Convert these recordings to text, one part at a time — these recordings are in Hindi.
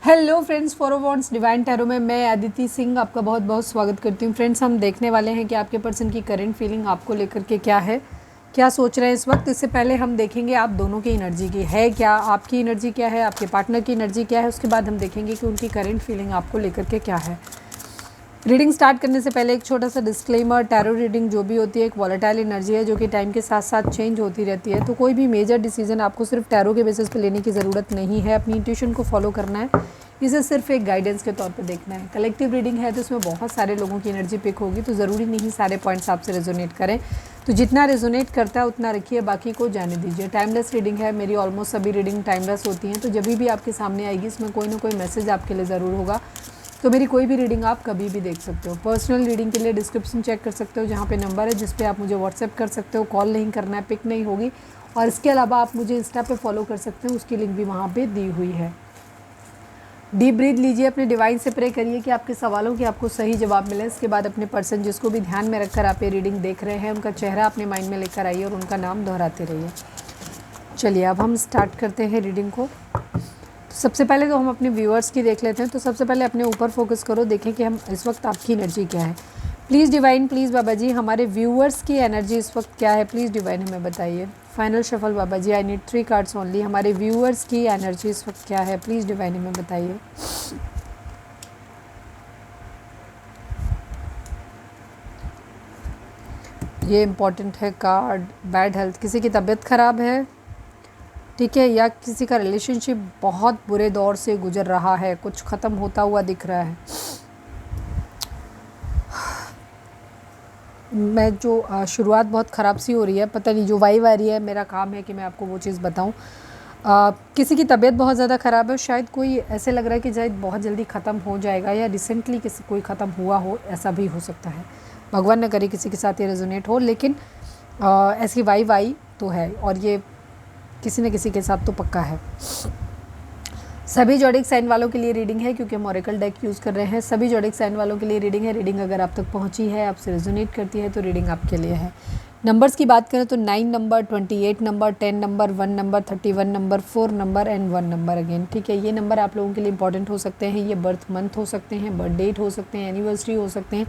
हेलो फ्रेंड्स, फॉरवॉन्ट्स डिवाइन टैरो में मैं अदिति सिंह आपका बहुत बहुत स्वागत करती हूँ। फ्रेंड्स, हम देखने वाले हैं कि आपके पर्सन की करंट फीलिंग आपको लेकर के क्या है, क्या सोच रहे हैं इस वक्त। इससे पहले हम देखेंगे आप दोनों की एनर्जी की है क्या, आपकी एनर्जी क्या है, आपके पार्टनर की एनर्जी क्या है। उसके बाद हम देखेंगे कि उनकी करंट फीलिंग आपको लेकर के क्या है। रीडिंग स्टार्ट करने से पहले एक छोटा सा डिस्क्लेमर, टैरो रीडिंग जो भी होती है एक वॉलेटाइल एनर्जी है जो कि टाइम के साथ साथ चेंज होती रहती है। तो कोई भी मेजर डिसीजन आपको सिर्फ टैरो के बेसिस पे लेने की ज़रूरत नहीं है। अपनी इंट्यूशन को फॉलो करना है, इसे सिर्फ एक गाइडेंस के तौर पे देखना है। कलेक्टिव रीडिंग है तो इसमें बहुत सारे लोगों की एनर्जी पिक होगी, तो ज़रूरी नहीं सारे पॉइंट्स आपसे रेजोनेट करें। तो जितना रेजोनेट करता है उतना रखिए, बाकी को जाने दीजिए। टाइमलेस रीडिंग है, मेरी ऑलमोस्ट सभी रीडिंग टाइमलेस होती हैं। तो जब भी आपके सामने आएगी इसमें कोई ना कोई मैसेज आपके लिए ज़रूर होगा। तो मेरी कोई भी रीडिंग आप कभी भी देख सकते हो। पर्सनल रीडिंग के लिए डिस्क्रिप्शन चेक कर सकते हो, जहाँ पे नंबर है जिस पे आप मुझे व्हाट्सएप कर सकते हो। कॉल नहीं करना है, पिक नहीं होगी। और इसके अलावा आप मुझे इंस्टा पे फॉलो कर सकते हो, उसकी लिंक भी वहाँ पे दी हुई है। डीप ब्रीथ लीजिए, अपने डिवाइन से प्रे करिए कि आपके सवालों के आपको सही जवाब मिले। इसके बाद अपने पर्सन जिसको भी ध्यान में रखकर आप ये रीडिंग देख रहे हैं उनका चेहरा अपने माइंड में लेकर आइए और उनका नाम दोहराते रहिए। चलिए अब हम स्टार्ट करते हैं रीडिंग को। सबसे पहले तो हम अपने व्यूअर्स की देख लेते हैं। तो सबसे पहले अपने ऊपर फोकस करो, देखें कि हम इस वक्त आपकी एनर्जी क्या है। प्लीज़ डिवाइन, प्लीज़ बाबा जी, हमारे व्यूअर्स की एनर्जी इस वक्त क्या है, प्लीज़ डिवाइन हमें बताइए। Final shuffle Baba ji, I need 3 cards only. हमारे व्यूअर्स की एनर्जी इस वक्त क्या है, प्लीज़ डिवाइन हमें बताइए। ये इम्पॉर्टेंट है कार्ड। बैड हेल्थ, किसी की तबीयत ख़राब है, ठीक है, या किसी का रिलेशनशिप बहुत बुरे दौर से गुजर रहा है, कुछ ख़त्म होता हुआ दिख रहा है। मैं जो शुरुआत बहुत ख़राब सी हो रही है, पता नहीं जो वाइब आ रही है, मेरा काम है कि मैं आपको वो चीज़ बताऊं। किसी की तबीयत बहुत ज़्यादा ख़राब है, शायद कोई ऐसे लग रहा है कि शायद बहुत जल्दी ख़त्म हो जाएगा, या रिसेंटली किसी कोई ख़त्म हुआ हो, ऐसा भी हो सकता है। भगवान न करे किसी के साथ ये रेजोनेट हो, लेकिन ऐसी वाइब आई तो है, और ये किसी न किसी के साथ तो पक्का है। सभी जोडिक साइन वालों के लिए रीडिंग है, क्योंकि हम ऑरेकल डेक यूज़ कर रहे हैं। सभी जोडिक साइन वालों के लिए रीडिंग है। रीडिंग अगर आप तक पहुंची है, आपसे रेजोनेट करती है, तो रीडिंग आपके लिए है। नंबर्स की बात करें तो 9 number, 28 number, 10 number, 1 number, 31 number, 4 number and 1 number again, ठीक है। ये नंबर आप लोगों के लिए इंपॉर्टेंट हो सकते हैं। ये बर्थ मंथ हो सकते हैं, बर्थ डेट हो सकते हैं, एनिवर्सरी हो सकते हैं,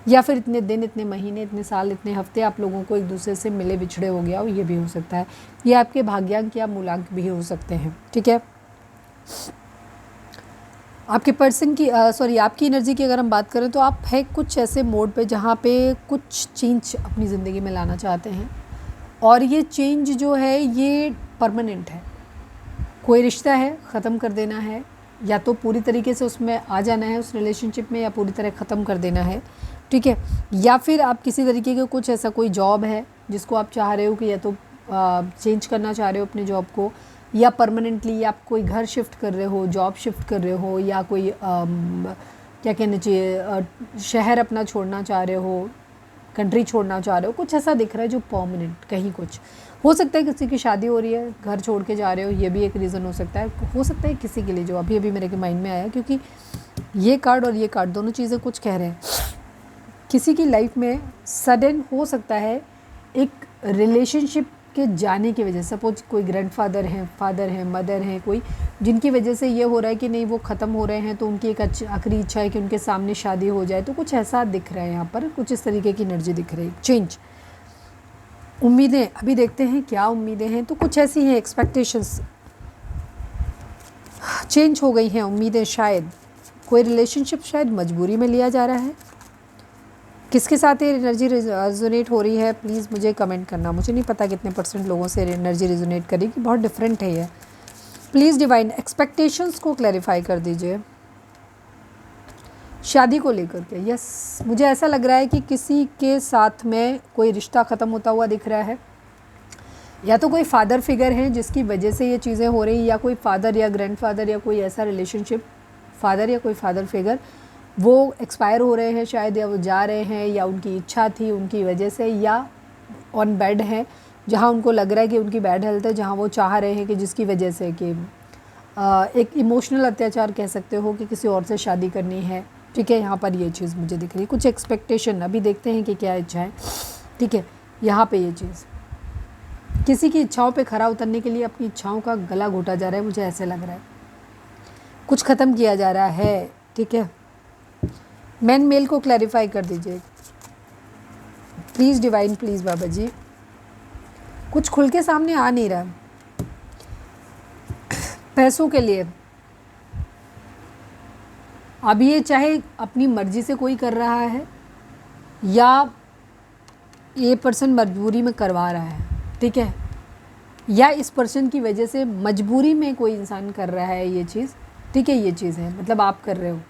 या फिर इतने दिन, इतने महीने, इतने साल, इतने हफ्ते आप लोगों को एक दूसरे से मिले बिछड़े हो गया हो, ये भी हो सकता है। ये आपके भाग्यांक या मूलांक भी हो सकते हैं, ठीक है। आपके पर्सन की आपकी एनर्जी की अगर हम बात करें तो आप है कुछ ऐसे मोड पे जहाँ पे कुछ चेंज अपनी ज़िंदगी में लाना चाहते हैं, और ये चेंज जो है ये परमानेंट है। कोई रिश्ता है, ख़त्म कर देना है, या तो पूरी तरीके से उसमें आ जाना है उस रिलेशनशिप में, या पूरी तरह ख़त्म कर देना है, ठीक है। या फिर आप किसी तरीके का कुछ ऐसा कोई जॉब है जिसको आप चाह रहे हो कि या तो चेंज करना चाह रहे हो अपने जॉब को, या परमानेंटली आप कोई घर शिफ्ट कर रहे हो, जॉब शिफ्ट कर रहे हो, या कोई क्या कहना चाहिए शहर अपना छोड़ना चाह रहे हो, कंट्री छोड़ना चाह रहे हो, कुछ ऐसा दिख रहा है जो परमानेंट। कहीं कुछ हो सकता है, किसी की शादी हो रही है, घर छोड़ के जा रहे हो, ये भी एक रीज़न हो सकता है। हो सकता है किसी के लिए, जो अभी अभी मेरे के माइंड में आया, क्योंकि ये कार्ड और ये कार्ड दोनों चीज़ें कुछ कह रहे हैं। किसी की लाइफ में सडन हो सकता है एक रिलेशनशिप के जाने की वजह, सपोज कोई ग्रैंडफादर हैं, फादर हैं, मदर हैं, कोई जिनकी वजह से ये हो रहा है कि नहीं वो ख़त्म हो रहे हैं, तो उनकी एक आखिरी इच्छा है कि उनके सामने शादी हो जाए। तो कुछ ऐसा दिख रहा है यहाँ पर, कुछ इस तरीके की एनर्जी दिख रही है। चेंज, उम्मीदें, अभी देखते हैं क्या उम्मीदें हैं। तो कुछ ऐसी हैं, एक्सपेक्टेशंस चेंज हो गई हैं, उम्मीदें, शायद कोई रिलेशनशिप शायद मजबूरी में लिया जा रहा है। किसके साथ ये एनर्जी रेजोनेट हो रही है, प्लीज़ मुझे कमेंट करना। मुझे नहीं पता कितने % लोगों से एनर्जी रेजोनेट करेगी, बहुत डिफरेंट है ये। प्लीज़ डिवाइन एक्सपेक्टेशंस को क्लैरिफाई कर दीजिए शादी को लेकर के। यस, मुझे ऐसा लग रहा है कि किसी के साथ में कोई रिश्ता ख़त्म होता हुआ दिख रहा है, या तो कोई फादर फिगर है जिसकी वजह से ये चीज़ें हो रही, या कोई फादर या ग्रैंडफादर या कोई ऐसा रिलेशनशिप, फादर या कोई फादर फिगर वो एक्सपायर हो रहे हैं शायद, या वो जा रहे हैं, या उनकी इच्छा थी उनकी वजह से, या ऑन बेड है जहाँ उनको लग रहा है कि उनकी बैड हेल्थ है, जहाँ वो चाह रहे हैं कि जिसकी वजह से कि एक इमोशनल अत्याचार कह सकते हो कि किसी और से शादी करनी है, ठीक है। यहाँ पर ये चीज़ मुझे दिख रही है, कुछ एक्सपेक्टेशन। अभी देखते हैं कि क्या इच्छा है, ठीक है। यहाँ पे ये चीज़ किसी की इच्छाओं पे खरा उतरने के लिए अपनी इच्छाओं का गला घोटा जा रहा है, मुझे ऐसे लग रहा है। कुछ ख़त्म किया जा रहा है, ठीक है। मैन मेल को क्लैरिफाई कर दीजिए प्लीज़ डिवाइन, प्लीज़ बाबा जी। कुछ खुल के सामने आ नहीं रहा पैसों के लिए। अब ये चाहे अपनी मर्ज़ी से कोई कर रहा है या ये पर्सन मजबूरी में करवा रहा है, ठीक है, या इस पर्सन की वजह से मजबूरी में कोई इंसान कर रहा है ये चीज़, ठीक है। ये चीज़ है, मतलब आप कर रहे हो,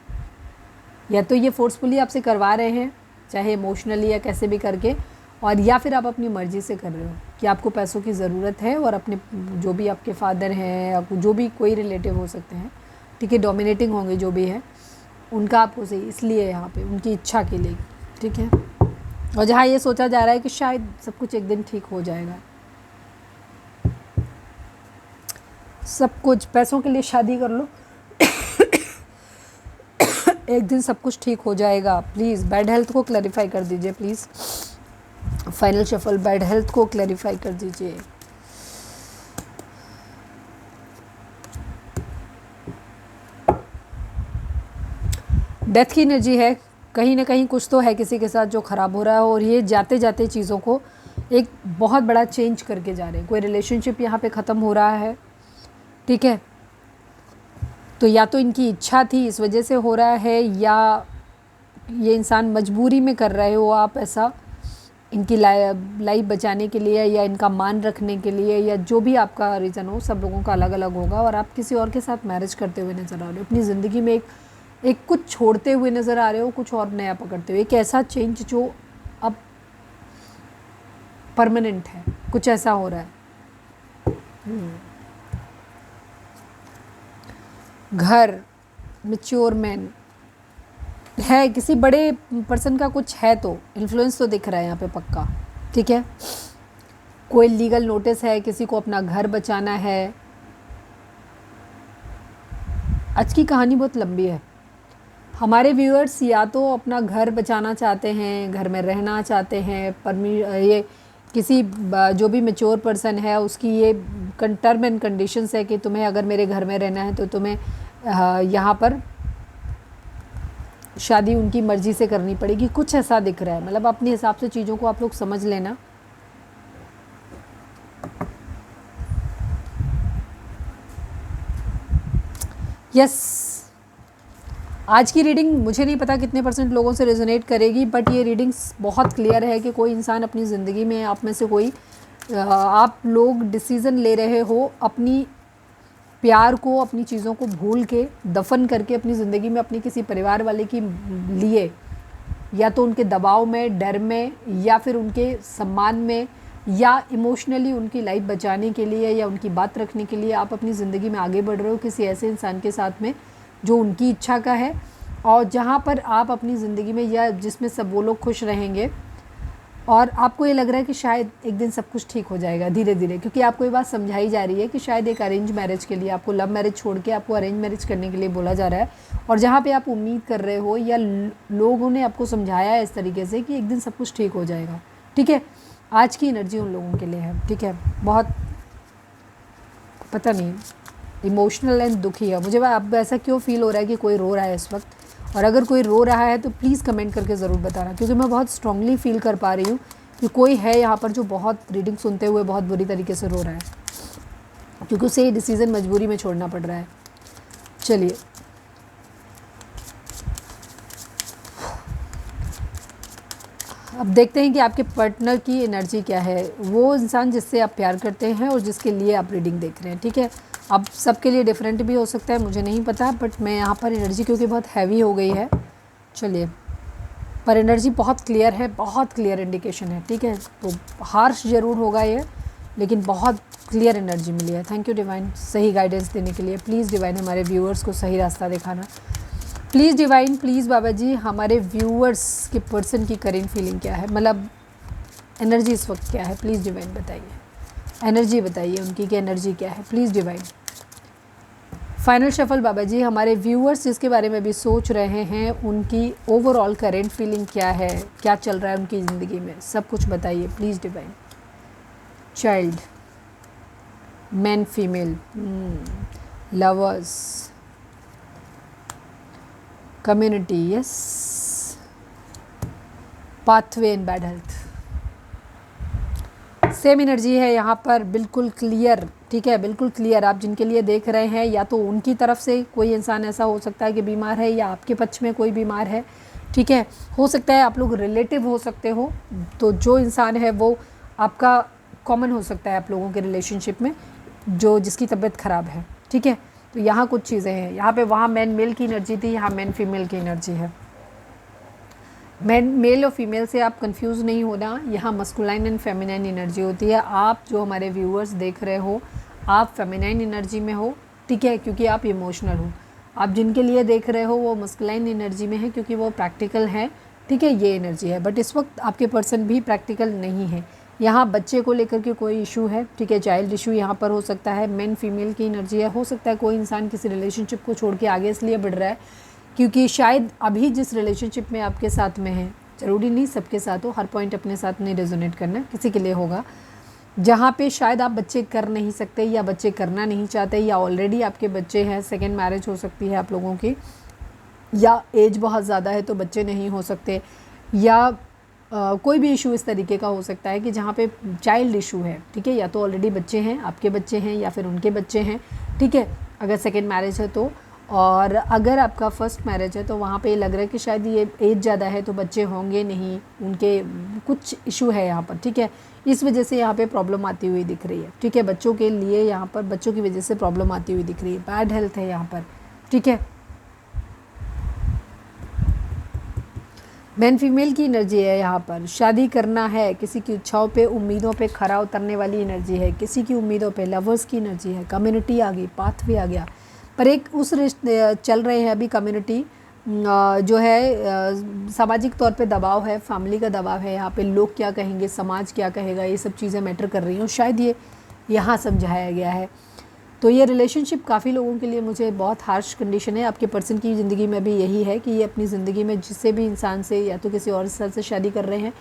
या तो ये फोर्सफुली आपसे करवा रहे हैं, चाहे इमोशनली या कैसे भी करके, और या फिर आप अपनी मर्ज़ी से कर रहे हो कि आपको पैसों की ज़रूरत है और अपने जो भी आपके फादर हैं या जो भी कोई रिलेटिव हो सकते हैं, ठीक है, डोमिनेटिंग होंगे जो भी है, उनका आपको सही इसलिए यहाँ पे उनकी इच्छा के लिए, ठीक है। और जहाँ ये सोचा जा रहा है कि शायद सब कुछ एक दिन ठीक हो जाएगा, सब कुछ पैसों के लिए शादी कर लो एक दिन सब कुछ ठीक हो जाएगा। प्लीज़ बैड हेल्थ को क्लैरिफाई कर दीजिए, please final shuffle bad health को क्लैरिफाई कर दीजिए। डेथ की एनर्जी है, कहीं ना कहीं कुछ तो है किसी के साथ जो ख़राब हो रहा है, और ये जाते जाते चीज़ों को एक बहुत बड़ा चेंज करके जा रहे हैं। कोई रिलेशनशिप यहाँ पे ख़त्म हो रहा है, ठीक है, तो या तो इनकी इच्छा थी इस वजह से हो रहा है, या ये इंसान मजबूरी में कर रहे हो आप ऐसा, इनकी लाइफ बचाने के लिए या इनका मान रखने के लिए, या जो भी आपका रीज़न हो, सब लोगों का अलग अलग होगा। और आप किसी और के साथ मैरिज करते हुए नज़र आ रहे हो, अपनी ज़िंदगी में एक कुछ छोड़ते हुए नज़र आ रहे हो, कुछ और नया पकड़ते हुए, एक ऐसा चेंज जो अब परमानेंट है, कुछ ऐसा हो रहा है। घर, मैच्योर मैन है, किसी बड़े पर्सन का कुछ है, तो इन्फ्लुएंस तो दिख रहा है यहाँ पे पक्का, ठीक है। कोई लीगल नोटिस है, किसी को अपना घर बचाना है। आज की कहानी बहुत लंबी है। हमारे व्यूअर्स या तो अपना घर बचाना चाहते हैं, घर में रहना चाहते हैं, ये किसी जो भी मैच्योर पर्सन है उसकी ये टर्म एंड कंडीशंस है कि तुम्हें अगर मेरे घर में रहना है तो तुम्हें यहाँ पर शादी उनकी मर्ज़ी से करनी पड़ेगी, कुछ ऐसा दिख रहा है। मतलब अपने हिसाब से चीज़ों को आप लोग समझ लेना। यस, आज की रीडिंग मुझे नहीं पता कितने % लोगों से रेजोनेट करेगी, बट ये रीडिंग्स बहुत क्लियर है कि कोई इंसान अपनी ज़िंदगी में, आप में से कोई, आप लोग डिसीज़न ले रहे हो अपनी प्यार को, अपनी चीज़ों को भूल के, दफन करके अपनी ज़िंदगी में अपने किसी परिवार वाले की लिए, या तो उनके दबाव में, डर में, या फिर उनके सम्मान में, या इमोशनली उनकी लाइफ बचाने के लिए या उनकी बात रखने के लिए आप अपनी ज़िंदगी में आगे बढ़ रहे हो किसी ऐसे इंसान के साथ में जो उनकी इच्छा का है, और जहाँ पर आप अपनी ज़िंदगी में, या जिसमें सब वो लोग खुश रहेंगे, और आपको ये लग रहा है कि शायद एक दिन सब कुछ ठीक हो जाएगा धीरे धीरे, क्योंकि आपको ये बात समझाई जा रही है कि शायद एक अरेंज मैरिज के लिए, आपको लव मैरिज छोड़ के आपको अरेंज मैरिज करने के लिए बोला जा रहा है, और जहाँ पे आप उम्मीद कर रहे हो या लोगों ने आपको समझाया है इस तरीके से कि एक दिन सब कुछ ठीक हो जाएगा, ठीक है। आज की एनर्जी उन लोगों के लिए है, ठीक है। बहुत पता नहीं, इमोशनल एंड दुखी है। मुझे अब ऐसा क्यों फील हो रहा है कि कोई रो रहा है इस वक्त, और अगर कोई रो रहा है तो प्लीज़ कमेंट करके ज़रूर बताना, क्योंकि मैं बहुत स्ट्रांगली फील कर पा रही हूँ कि कोई है यहाँ पर जो बहुत रीडिंग सुनते हुए बहुत बुरी तरीके से रो रहा है, क्योंकि उसे ये डिसीज़न मजबूरी में छोड़ना पड़ रहा है। चलिए, अब देखते हैं कि आपके पार्टनर की एनर्जी क्या है, वो इंसान जिससे आप प्यार करते हैं और जिसके लिए आप रीडिंग देख रहे हैं, ठीक है। अब सबके लिए डिफरेंट भी हो सकता है, मुझे नहीं पता, बट मैं यहाँ पर एनर्जी क्योंकि बहुत हैवी हो गई है, चलिए, पर एनर्जी बहुत क्लियर है, बहुत क्लियर इंडिकेशन है, ठीक है। तो हार्श ज़रूर होगा ये, लेकिन बहुत क्लियर एनर्जी मिली है। थैंक यू डिवाइन सही गाइडेंस देने के लिए। प्लीज़ डिवाइन हमारे व्यूअर्स को सही रास्ता दिखाना, प्लीज़ डिवाइन, प्लीज़ बाबा जी। हमारे व्यूअर्स के पर्सन की करेंट फीलिंग क्या है, मतलब एनर्जी इस वक्त क्या है, प्लीज़ डिवाइन बताइए, एनर्जी बताइए उनकी कि एनर्जी क्या है, प्लीज़ डिवाइन। फाइनल शफल बाबा जी, हमारे व्यूअर्स जिसके बारे में भी सोच रहे हैं उनकी ओवरऑल करेंट फीलिंग क्या है, क्या चल रहा है उनकी ज़िंदगी में, सब कुछ बताइए please divine. Child, man female, lovers, community, yes, pathway in bad health, same energy है यहाँ पर, बिल्कुल क्लियर, ठीक है, बिल्कुल क्लियर। आप जिनके लिए देख रहे हैं या तो उनकी तरफ से कोई इंसान ऐसा हो सकता है कि बीमार है, या आपके पक्ष में कोई बीमार है, ठीक है। हो सकता है आप लोग रिलेटिव हो सकते हो, तो जो इंसान है वो आपका कॉमन हो सकता है आप लोगों के रिलेशनशिप में, जो जिसकी तबीयत ख़राब है, ठीक है। तो यहाँ कुछ चीज़ें हैं, यहाँ पे वहाँ मैन मेल की एनर्जी थी, यहाँ मैन फीमेल की एनर्जी है। मैन मेल और फीमेल से आप कंफ्यूज नहीं होना, यहाँ मस्कुलाइन एंड फेमिनाइन एनर्जी होती है। आप जो हमारे व्यूअर्स देख रहे हो, आप फेमिनाइन एनर्जी में हो, ठीक है, क्योंकि आप इमोशनल हो। आप जिनके लिए देख रहे हो वो मस्कुलाइन एनर्जी में है, क्योंकि वो प्रैक्टिकल है, ठीक है, ये एनर्जी है। बट इस वक्त आपके पर्सन भी प्रैक्टिकल नहीं है। यहाँ बच्चे को लेकर के कोई इशू है, ठीक है, चाइल्ड इशू यहाँ पर हो सकता है। मेन फीमेल की एनर्जी है, हो सकता है कोई इंसान किसी रिलेशनशिप को छोड़ के आगे इसलिए बढ़ रहा है क्योंकि शायद अभी जिस रिलेशनशिप में आपके साथ में है, ज़रूरी नहीं सबके साथ हो, हर पॉइंट अपने साथ नहीं रेजोनेट करना, किसी के लिए होगा, जहाँ पे शायद आप बच्चे कर नहीं सकते या बच्चे करना नहीं चाहते, या ऑलरेडी आपके बच्चे हैं, सेकेंड मैरिज हो सकती है आप लोगों की, या एज बहुत ज़्यादा है तो बच्चे नहीं हो सकते, या कोई भी इशू इस तरीके का हो सकता है कि जहाँ पे चाइल्ड इशू है, ठीक है, या तो ऑलरेडी बच्चे हैं, आपके बच्चे हैं या फिर उनके बच्चे हैं, ठीक है, अगर सेकेंड मैरिज है तो। और अगर आपका फर्स्ट मैरिज है तो वहाँ पे लग रहा है कि शायद ये एज ज़्यादा है तो बच्चे होंगे नहीं, उनके कुछ इशू है यहाँ पर, ठीक है, इस वजह से यहाँ पे प्रॉब्लम आती हुई दिख रही है, ठीक है, बच्चों के लिए यहाँ पर बच्चों की वजह से प्रॉब्लम आती हुई दिख रही है, बैड हेल्थ है यहाँ पर, ठीक है। मैन फीमेल की एनर्जी है यहाँ पर, शादी करना है, किसी की इच्छाओं पे उम्मीदों पे खरा उतरने वाली एनर्जी है, किसी की उम्मीदों पे, लवर्स की एनर्जी है, कम्युनिटी आ गई, पाथवे आ गया, पर एक उस रिश्ते चल रहे हैं अभी कम्युनिटी जो है, सामाजिक तौर पे दबाव है, फैमिली का दबाव है, यहाँ पे लोग क्या कहेंगे, समाज क्या कहेगा, ये सब चीज़ें मैटर कर रही हैं, शायद ये यहाँ समझाया गया है। तो ये रिलेशनशिप काफ़ी लोगों के लिए मुझे बहुत हार्श कंडीशन है। आपके पर्सन की ज़िंदगी में भी यही है कि ये अपनी ज़िंदगी में जिससे भी इंसान से या तो किसी और इंसान से शादी कर रहे हैं,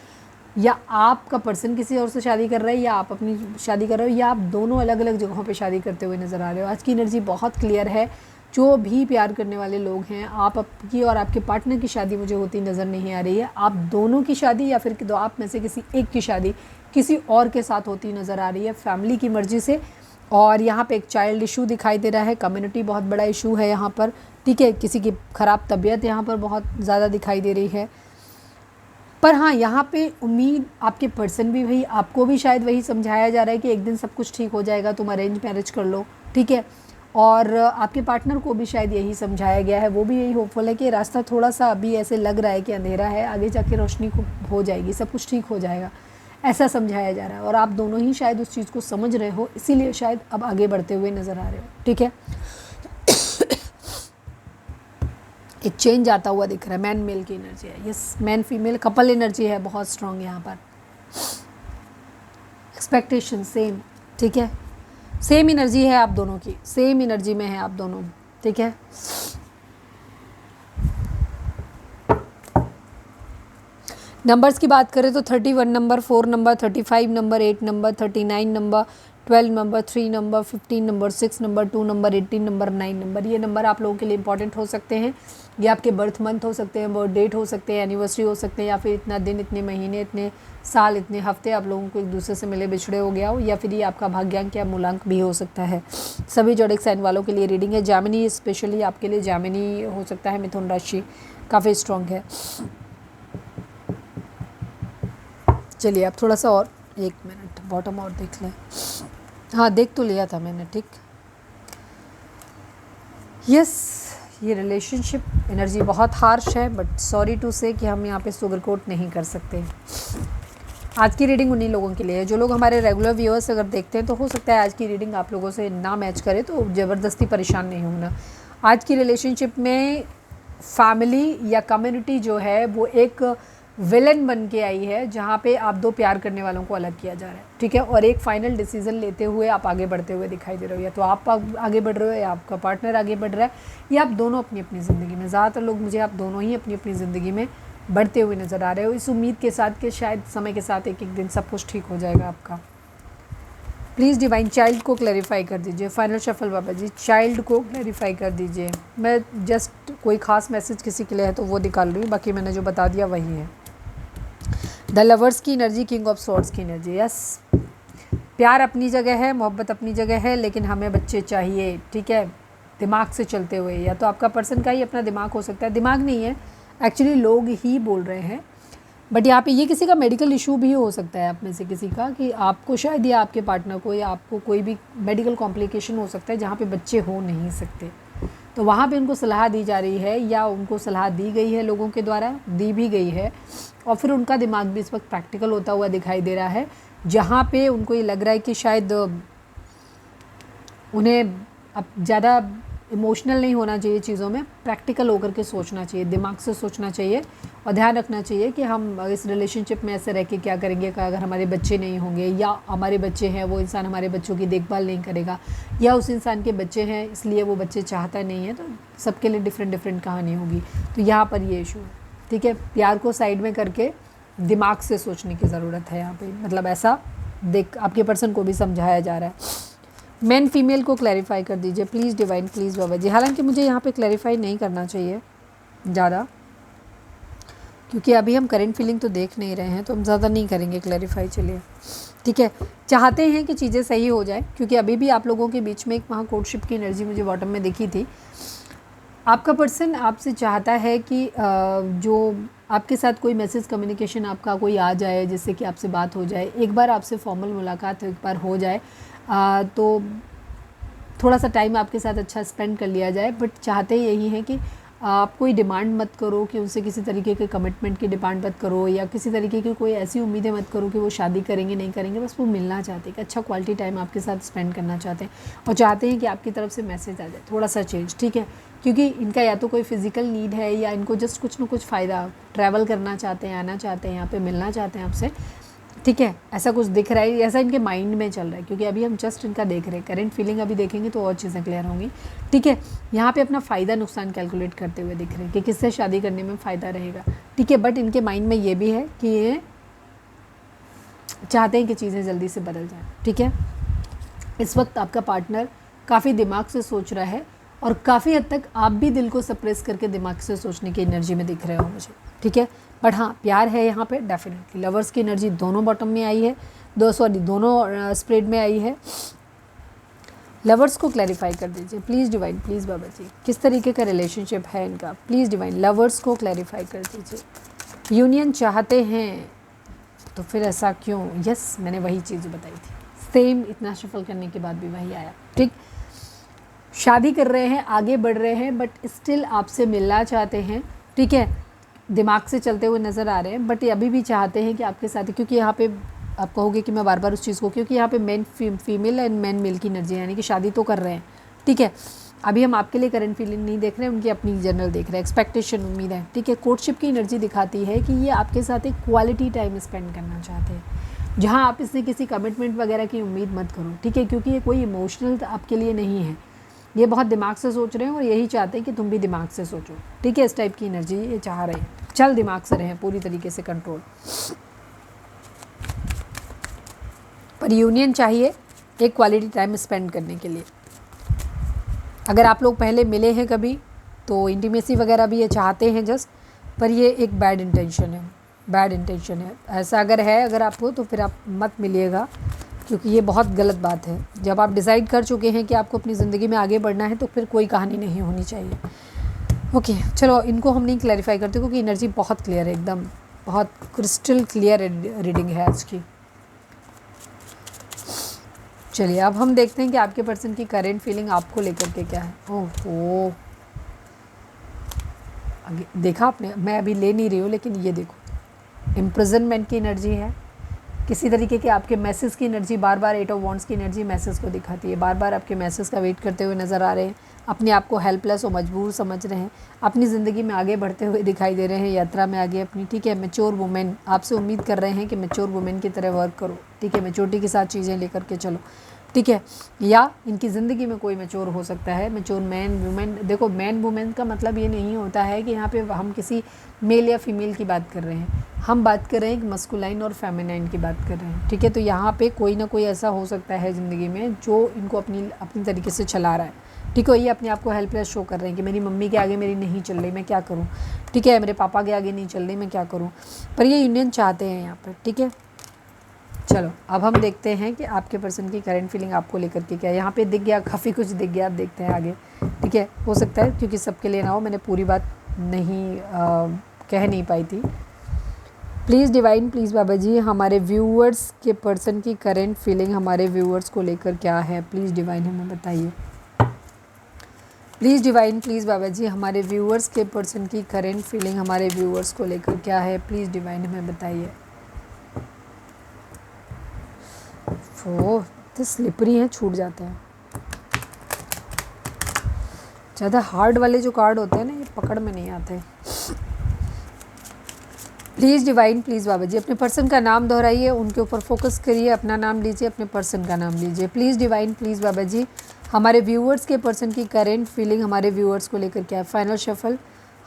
या आपका पर्सन किसी और से शादी कर रहा है, या आप अपनी शादी कर रहे हो, या आप दोनों अलग अलग जगहों पे शादी करते हुए नज़र आ रहे हो। आज की एनर्जी बहुत क्लियर है। जो भी प्यार करने वाले लोग हैं, आपकी और आपके पार्टनर की शादी मुझे होती नज़र नहीं आ रही है। आप दोनों की शादी या फिर दो आप में से किसी एक की शादी किसी और के साथ होती नज़र आ रही है, फैमिली की मर्ज़ी से। और यहाँ पे एक चाइल्ड इशू दिखाई दे रहा है, कम्युनिटी बहुत बड़ा इशू है यहाँ पर, ठीक है, किसी की ख़राब तबीयत यहाँ पर बहुत ज़्यादा दिखाई दे रही है। पर हाँ, यहाँ पे उम्मीद आपके पर्सन भी वही, आपको भी शायद वही समझाया जा रहा है कि एक दिन सब कुछ ठीक हो जाएगा, तुम अरेंज मैरिज कर लो, ठीक है। और आपके पार्टनर को भी शायद यही समझाया गया है, वो भी यही होपफुल है कि रास्ता थोड़ा सा अभी ऐसे लग रहा है कि अंधेरा है, आगे जाके रोशनी हो जाएगी, सब कुछ ठीक हो जाएगा, ऐसा समझाया जा रहा है। और आप दोनों ही शायद उस चीज़ को समझ रहे हो, इसीलिए शायद अब आगे बढ़ते हुए नज़र आ रहे हो, ठीक है। एक चेंज आता हुआ दिख रहा है, मैन मेल की एनर्जी है, yes, man female couple energy है बहुत स्ट्रांग यहाँ पर। एक्सपेक्टेशन सेम, ठीक है, सेम एनर्जी है आप दोनों की, सेम एनर्जी में है आप दोनों, ठीक है। नंबर्स की बात करें तो 31 number, 4 number, 35 number, 8 number, 39 number, 12 number, 3 number, 15 number, 6 number, 2 number, 18 number, 9 number, ये नंबर आप लोगों के लिए इंपॉर्टेंट हो सकते हैं। ये आपके बर्थ मंथ हो सकते हैं, बर्थ डेट हो सकते हैं, एनिवर्सरी हो सकते हैं, या फिर इतना दिन, इतने महीने, इतने साल, इतने हफ्ते आप लोगों को एक दूसरे से मिले बिछड़े हो गया हो, या फिर ये आपका भाग्यांक या मूलांक भी हो सकता है। सभी जोडिक साइन वालों के लिए रीडिंग है। जामिनी स्पेशली आपके लिए, जामिनी हो सकता है, मिथुन राशि काफ़ी स्ट्रॉन्ग है। चलिए आप थोड़ा सा और 1 मिनट बॉटम और देख लें। हाँ, देख तो लिया था मैंने, ठीक, यस। ये रिलेशनशिप एनर्जी बहुत हार्श है, बट सॉरी टू से कि हम यहाँ पे सुगर कोट नहीं कर सकते। आज की रीडिंग उन्हीं लोगों के लिए है जो लोग हमारे रेगुलर व्यूअर्स अगर देखते हैं तो हो सकता है आज की रीडिंग आप लोगों से ना मैच करे, तो ज़बरदस्ती परेशान नहीं होना। आज की रिलेशनशिप में फैमिली या कम्युनिटी जो है वो एक विलन बन के आई है, जहाँ पे आप दो प्यार करने वालों को अलग किया जा रहा है, ठीक है, और एक फाइनल डिसीजन लेते हुए आप आगे बढ़ते हुए दिखाई दे रहे हो। या तो आप आगे बढ़ रहे हो, या आपका पार्टनर आगे बढ़ रहा है, या आप दोनों अपनी अपनी ज़िंदगी में, ज़्यादातर लोग मुझे आप दोनों ही अपनी अपनी ज़िंदगी में बढ़ते हुए नज़र आ रहे हो, इस उम्मीद के साथ कि शायद समय के साथ एक एक दिन सब कुछ ठीक हो जाएगा आपका। प्लीज़ डिवाइन चाइल्ड को क्लैरिफाई कर दीजिए। फाइनल शफल बाबा जी, चाइल्ड को क्लैरिफाई कर दीजिए। मैं जस्ट कोई ख़ास मैसेज किसी के लिए है तो वो निकाल रही हूँ, बाकी मैंने जो बता दिया वही है। द लवर्स की एनर्जी, किंग ऑफ स्वॉर्ड्स की एनर्जी। यस, प्यार अपनी जगह है, मोहब्बत अपनी जगह है, लेकिन हमें बच्चे चाहिए, ठीक है, दिमाग से चलते हुए। या तो आपका पर्सन का ही अपना दिमाग हो सकता है, दिमाग नहीं है एक्चुअली, लोग ही बोल रहे हैं, बट यहाँ पे ये किसी का मेडिकल इशू भी हो सकता है आप में से किसी का, कि आपको शायद या आपके पार्टनर को या आपको कोई भी मेडिकल कॉम्प्लिकेशन हो सकता है जहाँ पे बच्चे हो नहीं सकते। तो वहाँ पे उनको सलाह दी जा रही है या उनको सलाह दी गई है, लोगों के द्वारा दी भी गई है, और फिर उनका दिमाग भी इस वक्त प्रैक्टिकल होता हुआ दिखाई दे रहा है, जहाँ पे उनको ये लग रहा है कि शायद उन्हें अब ज़्यादा इमोशनल नहीं होना चाहिए चीज़ों में, प्रैक्टिकल होकर के सोचना चाहिए, दिमाग से सोचना चाहिए, और ध्यान रखना चाहिए कि हम इस रिलेशनशिप में ऐसे रह के क्या करेंगे अगर हमारे बच्चे नहीं होंगे, या हमारे बच्चे हैं वो इंसान हमारे बच्चों की देखभाल नहीं करेगा, या उस इंसान के बच्चे हैं इसलिए वो बच्चे चाहता नहीं है। तो सबके लिए डिफरेंट डिफरेंट कहानी होगी। तो यहाँ पर ये इशू है, ठीक है। प्यार को साइड में करके दिमाग से सोचने की ज़रूरत है यहाँ पर, मतलब ऐसा देख आपके पर्सन को भी समझाया जा रहा है। मेन फीमेल को क्लैरिफाई कर दीजिए प्लीज़ डिवाइन, प्लीज़ बाबा जी। हालांकि मुझे यहाँ पे क्लैरिफाई नहीं करना चाहिए ज़्यादा, क्योंकि अभी हम करंट फीलिंग तो देख नहीं रहे हैं, तो हम ज़्यादा नहीं करेंगे क्लैरिफाई। चलिए ठीक है, चाहते हैं कि चीज़ें सही हो जाए, क्योंकि अभी भी आप लोगों के बीच में एक वहाँ कोर्टशिप की एनर्जी मुझे बॉटम में दिखी थी। आपका पर्सन आपसे चाहता है कि जो आपके साथ कोई मैसेज कम्युनिकेशन आपका कोई आ जाए, जिससे कि आपसे बात हो जाए, एक बार आपसे फॉर्मल मुलाकात एक बार हो जाए, तो थोड़ा सा टाइम आपके साथ अच्छा स्पेंड कर लिया जाए। बट चाहते यही हैं कि आप कोई डिमांड मत करो, कि उनसे किसी तरीके के कमिटमेंट की डिमांड मत करो, या किसी तरीके की कोई ऐसी उम्मीदें मत करो कि वो शादी करेंगे नहीं करेंगे। बस वो मिलना चाहते हैं, कि अच्छा क्वालिटी टाइम आपके साथ स्पेंड करना चाहते हैं, और चाहते हैं कि आपकी तरफ से मैसेज आ जाए थोड़ा सा चेंज, ठीक है। क्योंकि इनका या तो कोई फिजिकल नीड है, या इनको जस्ट कुछ ना कुछ फ़ायदा, ट्रैवल करना चाहते हैं, आना चाहते हैं, यहाँ पे मिलना चाहते हैं आपसे, ठीक है। ऐसा कुछ दिख रहा है, ऐसा इनके माइंड में चल रहा है, क्योंकि अभी हम जस्ट इनका देख रहे हैं। करंट फीलिंग अभी देखेंगे तो और चीज़ें क्लियर होंगी, ठीक है। यहाँ पे अपना फ़ायदा नुकसान कैलकुलेट करते हुए दिख रहे हैं कि किससे शादी करने में फ़ायदा रहेगा, ठीक है। बट इनके माइंड में ये भी है कि ये चाहते हैं कि चीज़ें जल्दी से बदल जाएँ, ठीक है। इस वक्त आपका पार्टनर काफ़ी दिमाग से सोच रहा है, और काफ़ी हद तक आप भी दिल को सप्रेस करके दिमाग से सोचने की एनर्जी में दिख रहे हो मुझे, ठीक है। बट हाँ, प्यार है यहाँ पे डेफिनेटली। लवर्स की एनर्जी दोनों बॉटम में आई है, दोनों स्प्रेड में आई है। लवर्स को क्लैरिफाई कर दीजिए प्लीज़ डिवाइन, प्लीज़ बाबा जी, किस तरीके का रिलेशनशिप है इनका, प्लीज़ डिवाइन लवर्स को क्लैरिफाई कर दीजिए। यूनियन चाहते हैं तो फिर ऐसा क्यों? यस, मैंने वही चीज़ बताई थी, सेम इतना शफल करने के बाद भी वही आया, ठीक। शादी कर रहे हैं, आगे बढ़ रहे हैं, बट स्टिल आपसे मिलना चाहते हैं, ठीक है। दिमाग से चलते हुए नज़र आ रहे हैं, बट ये अभी भी चाहते हैं कि आपके साथ, क्योंकि यहाँ पे आप कहोगे कि मैं बार बार उस चीज़ को, क्योंकि यहाँ पे main female and main male की एनर्जी है, यानी कि शादी तो कर रहे हैं, ठीक है। अभी हम आपके लिए करंट फीलिंग नहीं देख रहे हैं, उनकी अपनी जनरल देख रहे हैं, एक्सपेक्टेशन, उम्मीद है, ठीक है। कोर्टशिप की एनर्जी दिखाती है कि ये आपके साथ एक क्वालिटी टाइम स्पेंड करना चाहते हैं, जहाँ आप इससे किसी कमिटमेंट वगैरह की उम्मीद मत करो, ठीक है, क्योंकि ये कोई इमोशनल आपके लिए नहीं है। ये बहुत दिमाग से सोच रहे हैं, और यही चाहते हैं कि तुम भी दिमाग से सोचो, ठीक है। इस टाइप की एनर्जी ये चाह रहे हैं, चल दिमाग से रहें पूरी तरीके से कंट्रोल। पर यूनियन चाहिए एक क्वालिटी टाइम स्पेंड करने के लिए। अगर आप लोग पहले मिले हैं कभी, तो इंटीमेसी वगैरह भी ये चाहते हैं जस्ट, पर ये एक बैड इंटेंशन है, बैड इंटेंशन है। ऐसा अगर है अगर आपको, तो फिर आप मत मिलिएगा, क्योंकि ये बहुत गलत बात है। जब आप डिसाइड कर चुके हैं कि आपको अपनी ज़िंदगी में आगे बढ़ना है, तो फिर कोई कहानी नहीं होनी चाहिए, ओके। चलो, इनको हम नहीं क्लैरिफाई करते, क्योंकि एनर्जी बहुत क्लियर है, एकदम बहुत क्रिस्टल क्लियर रीडिंग है आज की। चलिए अब हम देखते हैं कि आपके पर्सन की करेंट फीलिंग आपको लेकर के क्या है। ओहो, देखा आपने, मैं अभी ले नहीं रही हूँ, लेकिन ये देखो, इम्प्रिजनमेंट की एनर्जी है, किसी तरीके के आपके मैसेज की energy, bar bar 8 of wands की एनर्जी मैसेज को दिखाती है, बार बार आपके मैसेज का वेट करते हुए नज़र आ रहे हैं, अपने आप को हेल्पलेस और मजबूर समझ रहे हैं, अपनी ज़िंदगी में आगे बढ़ते हुए दिखाई दे रहे हैं, यात्रा में आगे अपनी, ठीक है। मैच्योर वुमेन, आपसे उम्मीद कर रहे हैं कि मैच्योर वुमेन की तरह वर्क करो, ठीक है, मैच्योरिटी के साथ चीज़ें लेकर के चलो, ठीक है। या इनकी ज़िंदगी में कोई मैच्योर हो सकता है, मैच्योर मैन वुमेन। देखो मैन वुमेन का मतलब ये नहीं होता है कि यहाँ पे हम किसी मेल या फीमेल की बात कर रहे हैं, हम बात कर रहे हैं एक मस्कुलाइन और फेमिनाइन की बात कर रहे हैं, ठीक है। तो यहाँ पे कोई ना कोई ऐसा हो सकता है ज़िंदगी में जो इनको अपनी तरीके से चला रहा है, ठीक है। ये अपने आप को हेल्पलेस शो कर रहे हैं कि मेरी मम्मी के आगे मेरी नहीं चल रही, मैं क्या करूँ, ठीक है, मेरे पापा के आगे नहीं चल रही, मैं क्या करूँ। पर ये यूनियन चाहते हैं यहाँ पर, ठीक है। चलो अब हम देखते हैं कि आपके पर्सन की करंट फीलिंग आपको लेकर के क्या है। यहाँ पे दिख गया, काफ़ी कुछ दिख गया, अब देखते हैं आगे, ठीक है। हो सकता है क्योंकि सबके लिए ना हो, मैंने पूरी बात नहीं कह नहीं पाई थी। प्लीज़ डिवाइन, प्लीज़ बाबा जी, हमारे व्यूअर्स के पर्सन की करंट फीलिंग हमारे व्यूअर्स को लेकर क्या है, प्लीज़ डिवाइन हमें बताइए। प्लीज़ डिवाइन, प्लीज़ बाबा जी, हमारे व्यूअर्स के पर्सन की करंट फीलिंग हमारे व्यूअर्स को लेकर क्या है, प्लीज़ डिवाइन हमें बताइए। तो स्लिपरी हैं, छूट जाते हैं। ज़्यादा हार्ड वाले जो कार्ड होते हैं ना, ये पकड़ में नहीं आते। प्लीज़ डिवाइन, प्लीज़ बाबा जी, अपने पर्सन का नाम दोहराइए, उनके ऊपर फोकस करिए, अपना नाम लीजिए, अपने पर्सन का नाम लीजिए। प्लीज़ डिवाइन, प्लीज़ बाबा जी, हमारे व्यूअर्स के पर्सन की करंट फीलिंग हमारे व्यूअर्स को लेकर क्या है। फाइनल शफल,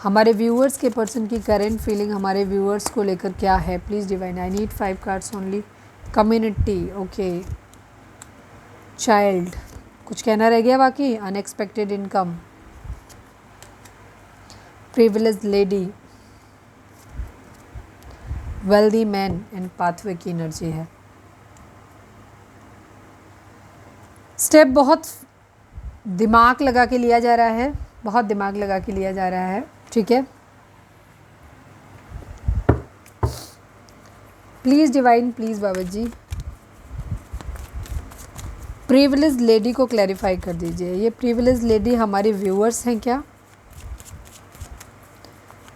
हमारे व्यूअर्स के पर्सन की करंट फीलिंग हमारे व्यूअर्स को लेकर क्या है, please divine. I need 5 cards only. Community, okay. Child, कुछ कहना रह गया बाकी। Unexpected income, privilege lady, wealthy man and pathway की एनर्जी है। स्टेप बहुत दिमाग लगा के लिया जा रहा है, बहुत दिमाग लगा के लिया जा रहा है, ठीक है। Please divine, please Baba ji, privilege lady को क्लैरिफाई कर दीजिए। ये प्रिविलेज लेडी हमारे व्यूअर्स हैं क्या?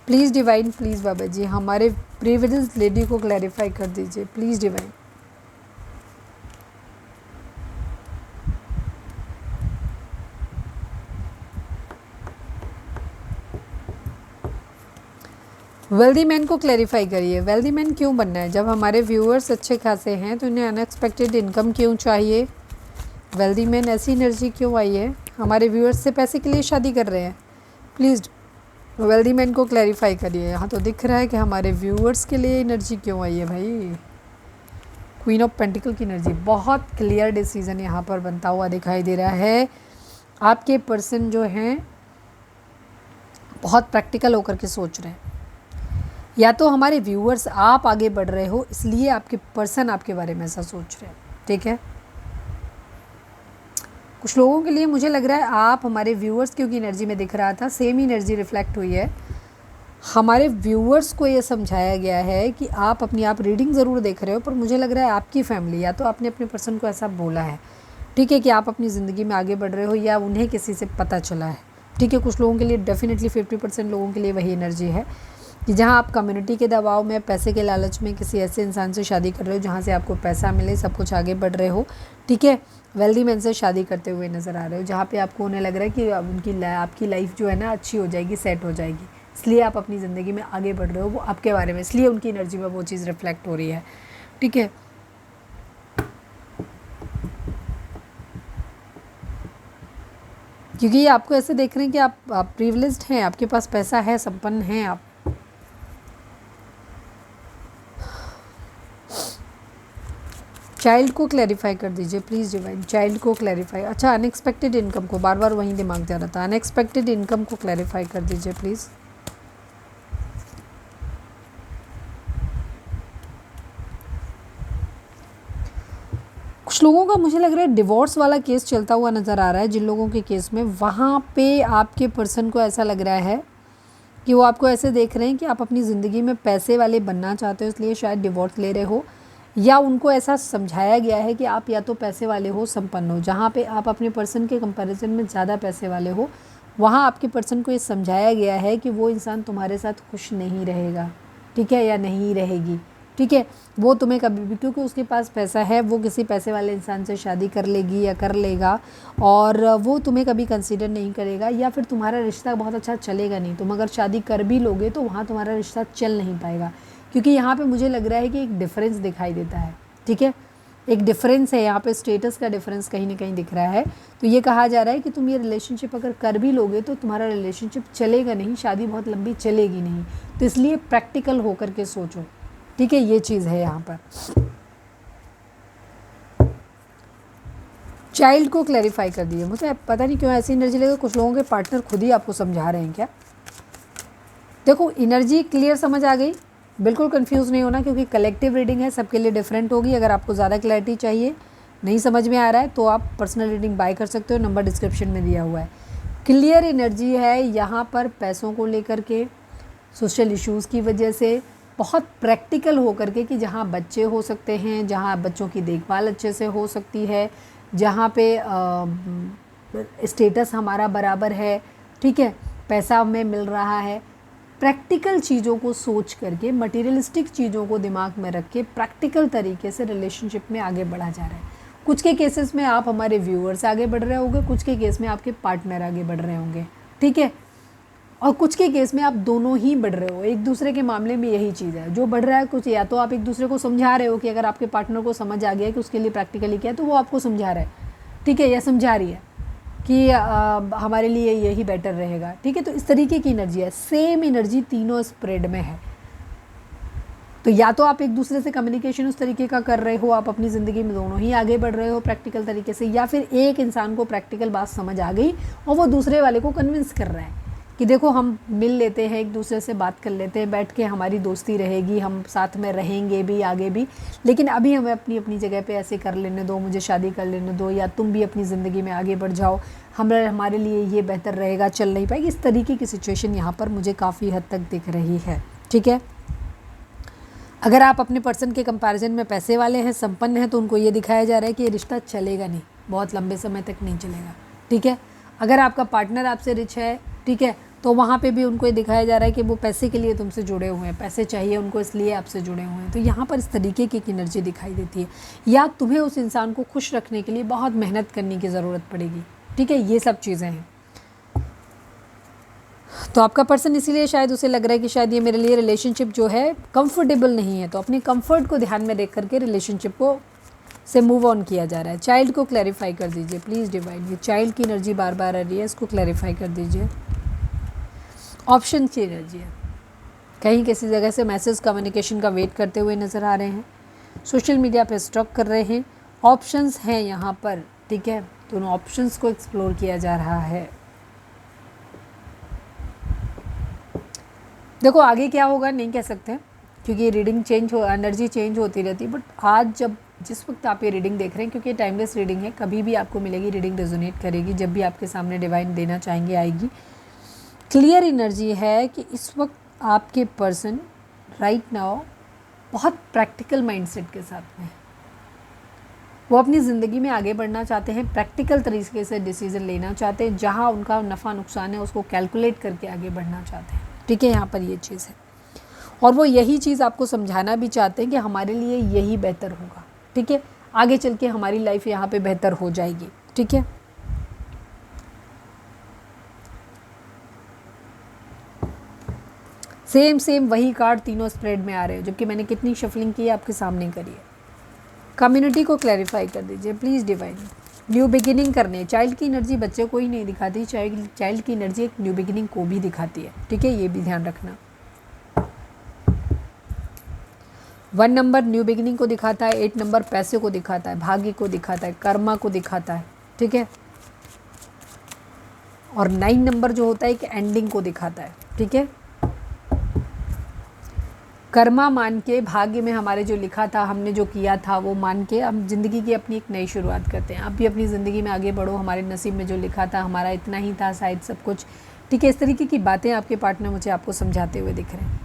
प्लीज़ डिवाइन, प्लीज़ बाबा जी, हमारे प्रिविलेज लेडी को क्लैरिफाई कर दीजिए, प्लीज़ डिवाइन। वेल्दी मैन को क्लैरिफाई करिए। वेल्दी मैन क्यों बनना है? जब हमारे व्यूअर्स अच्छे खासे हैं तो इन्हें अनएक्सपेक्टेड इनकम क्यों चाहिए? वेल्दी मैन ऐसी एनर्जी क्यों आई है? हमारे व्यूअर्स से पैसे के लिए शादी कर रहे हैं। प्लीज़ वेल्दी मैन को क्लैरिफाई करिए। यहाँ तो दिख रहा है कि हमारे व्यूअर्स के लिए एनर्जी क्यों आई है भाई। क्वीन ऑफ पेंटिकल की एनर्जी, बहुत क्लियर डिसीजन यहाँ पर बनता हुआ दिखाई दे रहा है। आपके पर्सन जो हैं बहुत प्रैक्टिकल होकर के सोच रहे हैं, या तो हमारे व्यूअर्स आप आगे बढ़ रहे हो इसलिए आपके पर्सन आपके बारे में ऐसा सोच रहे हैं, ठीक है। कुछ लोगों के लिए मुझे लग रहा है आप हमारे व्यूअर्स, क्योंकि एनर्जी में दिख रहा था सेम ही एनर्जी रिफ्लेक्ट हुई है, हमारे व्यूअर्स को ये समझाया गया है कि आप अपनी आप रीडिंग ज़रूर देख रहे हो, पर मुझे लग रहा है आपकी फैमिली या तो आपने अपने पर्सन को ऐसा बोला है, ठीक है, कि आप अपनी ज़िंदगी में आगे बढ़ रहे हो, या उन्हें किसी से पता चला है, ठीक है। कुछ लोगों के लिए डेफिनेटली 50% लोगों के लिए वही एनर्जी है कि जहाँ आप कम्युनिटी के दबाव में, पैसे के लालच में किसी ऐसे इंसान से शादी कर रहे हो जहाँ से आपको पैसा मिले, सब कुछ आगे बढ़ रहे हो, ठीक है। वेल्दी मैन से शादी करते हुए नज़र आ रहे हो जहाँ पे आपको उन्हें लग रहा है कि आपकी लाइफ जो है ना अच्छी हो जाएगी, सेट हो जाएगी, इसलिए आप अपनी ज़िंदगी में आगे बढ़ रहे हो, वो आपके बारे में, इसलिए उनकी एनर्जी में वो चीज़ रिफ्लेक्ट हो रही है, ठीक है। क्योंकि ये आपको ऐसे देख रहे हैं कि आप प्रिविलेज्ड हैं, आपके पास पैसा है, संपन्न हैं आप। चाइल्ड को क्लैरिफाई कर दीजिए प्लीज़ डिवाइन, चाइल्ड को क्लैरिफाई। अच्छा, अनएक्सपेक्टेड इनकम को, बार बार वहीं दिमाग जा रहा था, अनएक्सपेक्टेड इनकम को क्लैरिफाई कर दीजिए प्लीज़। कुछ लोगों का मुझे लग रहा है डिवोर्स वाला केस चलता हुआ नज़र आ रहा है, जिन लोगों के केस में, वहाँ पे आपके पर्सन को ऐसा लग रहा है कि वो आपको ऐसे देख रहे हैं कि आप अपनी ज़िंदगी में पैसे वाले बनना चाहते हो, इसलिए शायद डिवोर्स ले रहे हो, या उनको ऐसा समझाया गया है कि आप या तो पैसे वाले हो, संपन्न हो। जहाँ पे आप अपने पर्सन के कंपैरिजन में ज़्यादा पैसे वाले हो, वहाँ आपके पर्सन को ये समझाया गया है कि वो इंसान तुम्हारे साथ खुश नहीं रहेगा, ठीक है, या नहीं रहेगी, ठीक है। वो तुम्हें कभी भी, क्योंकि उसके पास पैसा है, वो किसी पैसे वाले इंसान से शादी कर लेगी या कर लेगा, और वो तुम्हें कभी कंसीडर नहीं करेगा, या फिर तुम्हारा रिश्ता बहुत अच्छा चलेगा नहीं। तुम अगर शादी कर भी लोगे तो वहाँ तुम्हारा रिश्ता चल नहीं पाएगा, क्योंकि यहाँ पे मुझे लग रहा है कि एक डिफरेंस दिखाई देता है, ठीक है। एक डिफरेंस है यहाँ पे, स्टेटस का डिफरेंस कहीं ना कहीं दिख रहा है। तो ये कहा जा रहा है कि तुम ये रिलेशनशिप अगर कर भी लोगे तो तुम्हारा रिलेशनशिप चलेगा नहीं, शादी बहुत लंबी चलेगी नहीं। तो इसलिए प्रैक्टिकल होकर के सोचो, ठीक है, ये चीज़ है यहाँ पर। चाइल्ड को क्लैरिफाई कर दिए। मुझे पता नहीं क्यों ऐसी एनर्जी लगेगा, कुछ लोगों के पार्टनर खुद ही आपको समझा रहे हैं क्या। देखो एनर्जी क्लियर समझ आ गई, बिल्कुल कंफ्यूज नहीं होना, क्योंकि कलेक्टिव रीडिंग है, सबके लिए डिफरेंट होगी। अगर आपको ज़्यादा क्लैरिटी चाहिए, नहीं समझ में आ रहा है, तो आप पर्सनल रीडिंग बाय कर सकते हो, नंबर डिस्क्रिप्शन में दिया हुआ है। क्लियर एनर्जी है यहाँ पर पैसों को लेकर के, सोशल इश्यूज़ की वजह से, बहुत प्रैक्टिकल हो करके कि जहाँ बच्चे हो सकते हैं, जहाँ बच्चों की देखभाल अच्छे से हो सकती है, जहाँ पे स्टेटस हमारा बराबर है, ठीक है, पैसा हमें मिल रहा है। प्रैक्टिकल चीज़ों को सोच करके, मटेरियलिस्टिक चीज़ों को दिमाग में रख के प्रैक्टिकल तरीके से रिलेशनशिप में आगे बढ़ा जा रहा है। कुछ के केसेस में आप हमारे व्यूअर्स आगे बढ़ रहे होंगे, कुछ के केस में आपके पार्टनर आगे बढ़ रहे होंगे, ठीक है, और कुछ के केस में आप दोनों ही बढ़ रहे हो। एक दूसरे के मामले में यही चीज़ है, जो बढ़ रहा है कुछ, या तो आप एक दूसरे को समझा रहे हो कि अगर आपके पार्टनर को समझ आ गया कि उसके लिए प्रैक्टिकली क्या है, तो वो आपको समझा रहा है, ठीक है, या समझा रही है कि हमारे लिए यही बेटर रहेगा, ठीक है। तो इस तरीके की एनर्जी है, सेम एनर्जी तीनों स्प्रेड में है। तो या तो आप एक दूसरे से कम्युनिकेशन उस तरीके का कर रहे हो, आप अपनी ज़िंदगी में दोनों ही आगे बढ़ रहे हो प्रैक्टिकल तरीके से, या फिर एक इंसान को प्रैक्टिकल बात समझ आ गई और वो दूसरे वाले को कन्विंस कर रहा है कि देखो हम मिल लेते हैं, एक दूसरे से बात कर लेते हैं, बैठ के हमारी दोस्ती रहेगी, हम साथ में रहेंगे भी आगे भी, लेकिन अभी हमें अपनी अपनी जगह पे ऐसे कर लेने दो, मुझे शादी कर लेने दो, या तुम भी अपनी ज़िंदगी में आगे बढ़ जाओ, हमारे लिए ये बेहतर रहेगा, चल नहीं पाएगी। इस तरीके की सिचुएशन यहाँ पर मुझे काफ़ी हद तक दिख रही है, ठीक है। अगर आप अपने पर्सन के कंपैरिजन में पैसे वाले हैं, संपन्न हैं, तो उनको ये दिखाया जा रहा है कि ये रिश्ता चलेगा नहीं, बहुत लंबे समय तक नहीं चलेगा, ठीक है। अगर आपका पार्टनर आपसे रिच है, ठीक है, तो वहाँ पे भी उनको ये दिखाया जा रहा है कि वो पैसे के लिए तुमसे जुड़े हुए हैं, पैसे चाहिए उनको इसलिए आपसे जुड़े हुए हैं। तो यहाँ पर इस तरीके की एनर्जी दिखाई देती है, या तुम्हें उस इंसान को खुश रखने के लिए बहुत मेहनत करने की ज़रूरत पड़ेगी, ठीक है, ये सब चीज़ें हैं। तो आपका पर्सन इसीलिए शायद उसे लग रहा है कि शायद ये मेरे लिए रिलेशनशिप जो है कंफर्टेबल नहीं है, तो अपने कंफर्ट को ध्यान में रख करके रिलेशनशिप को से मूव ऑन किया जा रहा है। चाइल्ड को क्लैरिफाई कर दीजिए प्लीज़ डिवाइन, ये चाइल्ड की एनर्जी बार बार आ रही है, इसको क्लैरिफाई कर दीजिए। ऑप्शन की एनर्जी है, कहीं किसी जगह से मैसेज कम्युनिकेशन का वेट करते हुए नज़र आ रहे हैं, सोशल मीडिया पे स्टॉक कर रहे हैं, ऑप्शंस हैं यहाँ पर, ठीक है, तो उन ऑप्शंस को एक्सप्लोर किया जा रहा है। देखो आगे क्या होगा नहीं कह सकते, क्योंकि ये रीडिंग चेंज हो, एनर्जी चेंज होती रहती है, बट आज जिस वक्त आप ये रीडिंग देख रहे हैं, क्योंकि ये टाइमलेस रीडिंग है, कभी भी आपको मिलेगी, रीडिंग रेजोनेट करेगी, जब भी आपके सामने डिवाइन देना चाहेंगे आएगी। क्लियर एनर्जी है कि इस वक्त आपके पर्सन राइट नाउ बहुत प्रैक्टिकल माइंडसेट के साथ में, वो अपनी ज़िंदगी में आगे बढ़ना चाहते हैं, प्रैक्टिकल तरीके से डिसीज़न लेना चाहते हैं, जहां उनका नफ़ा नुकसान है उसको कैलकुलेट करके आगे बढ़ना चाहते हैं, ठीक है, यहाँ पर ये चीज़ है। और वो यही चीज़ आपको समझाना भी चाहते हैं कि हमारे लिए यही बेहतर होगा, ठीक है, आगे चल के हमारी लाइफ यहाँ पे बेहतर हो जाएगी, ठीक है। सेम वही कार्ड तीनों स्प्रेड में आ रहे हैं, जबकि मैंने कितनी शफलिंग की है आपके सामने करी है। कम्युनिटी को क्लैरिफाई कर दीजिए प्लीज़ डिवाइन। न्यू बिगिनिंग करने, चाइल्ड की एनर्जी बच्चे को ही नहीं दिखाती, चाइल्ड की एनर्जी एक न्यू बिगिनिंग को भी दिखाती है, ठीक है, ये भी ध्यान रखना। 1 नंबर न्यू बिगिनिंग को दिखाता है, 8 नंबर पैसे को दिखाता है, भाग्य को दिखाता है, कर्मा को दिखाता है, ठीक है, और 9 नंबर जो होता है एक एंडिंग को दिखाता है, ठीक है। कर्मा मान के, भाग्य में हमारे जो लिखा था, हमने जो किया था वो मान के हम ज़िंदगी की अपनी एक नई शुरुआत करते हैं। आप भी अपनी ज़िंदगी में आगे बढ़ो, हमारे नसीब में जो लिखा था हमारा इतना ही था शायद सब कुछ, ठीक है। इस तरीके की बातें आपके पार्टनर मुझे आपको समझाते हुए दिख रहे हैं।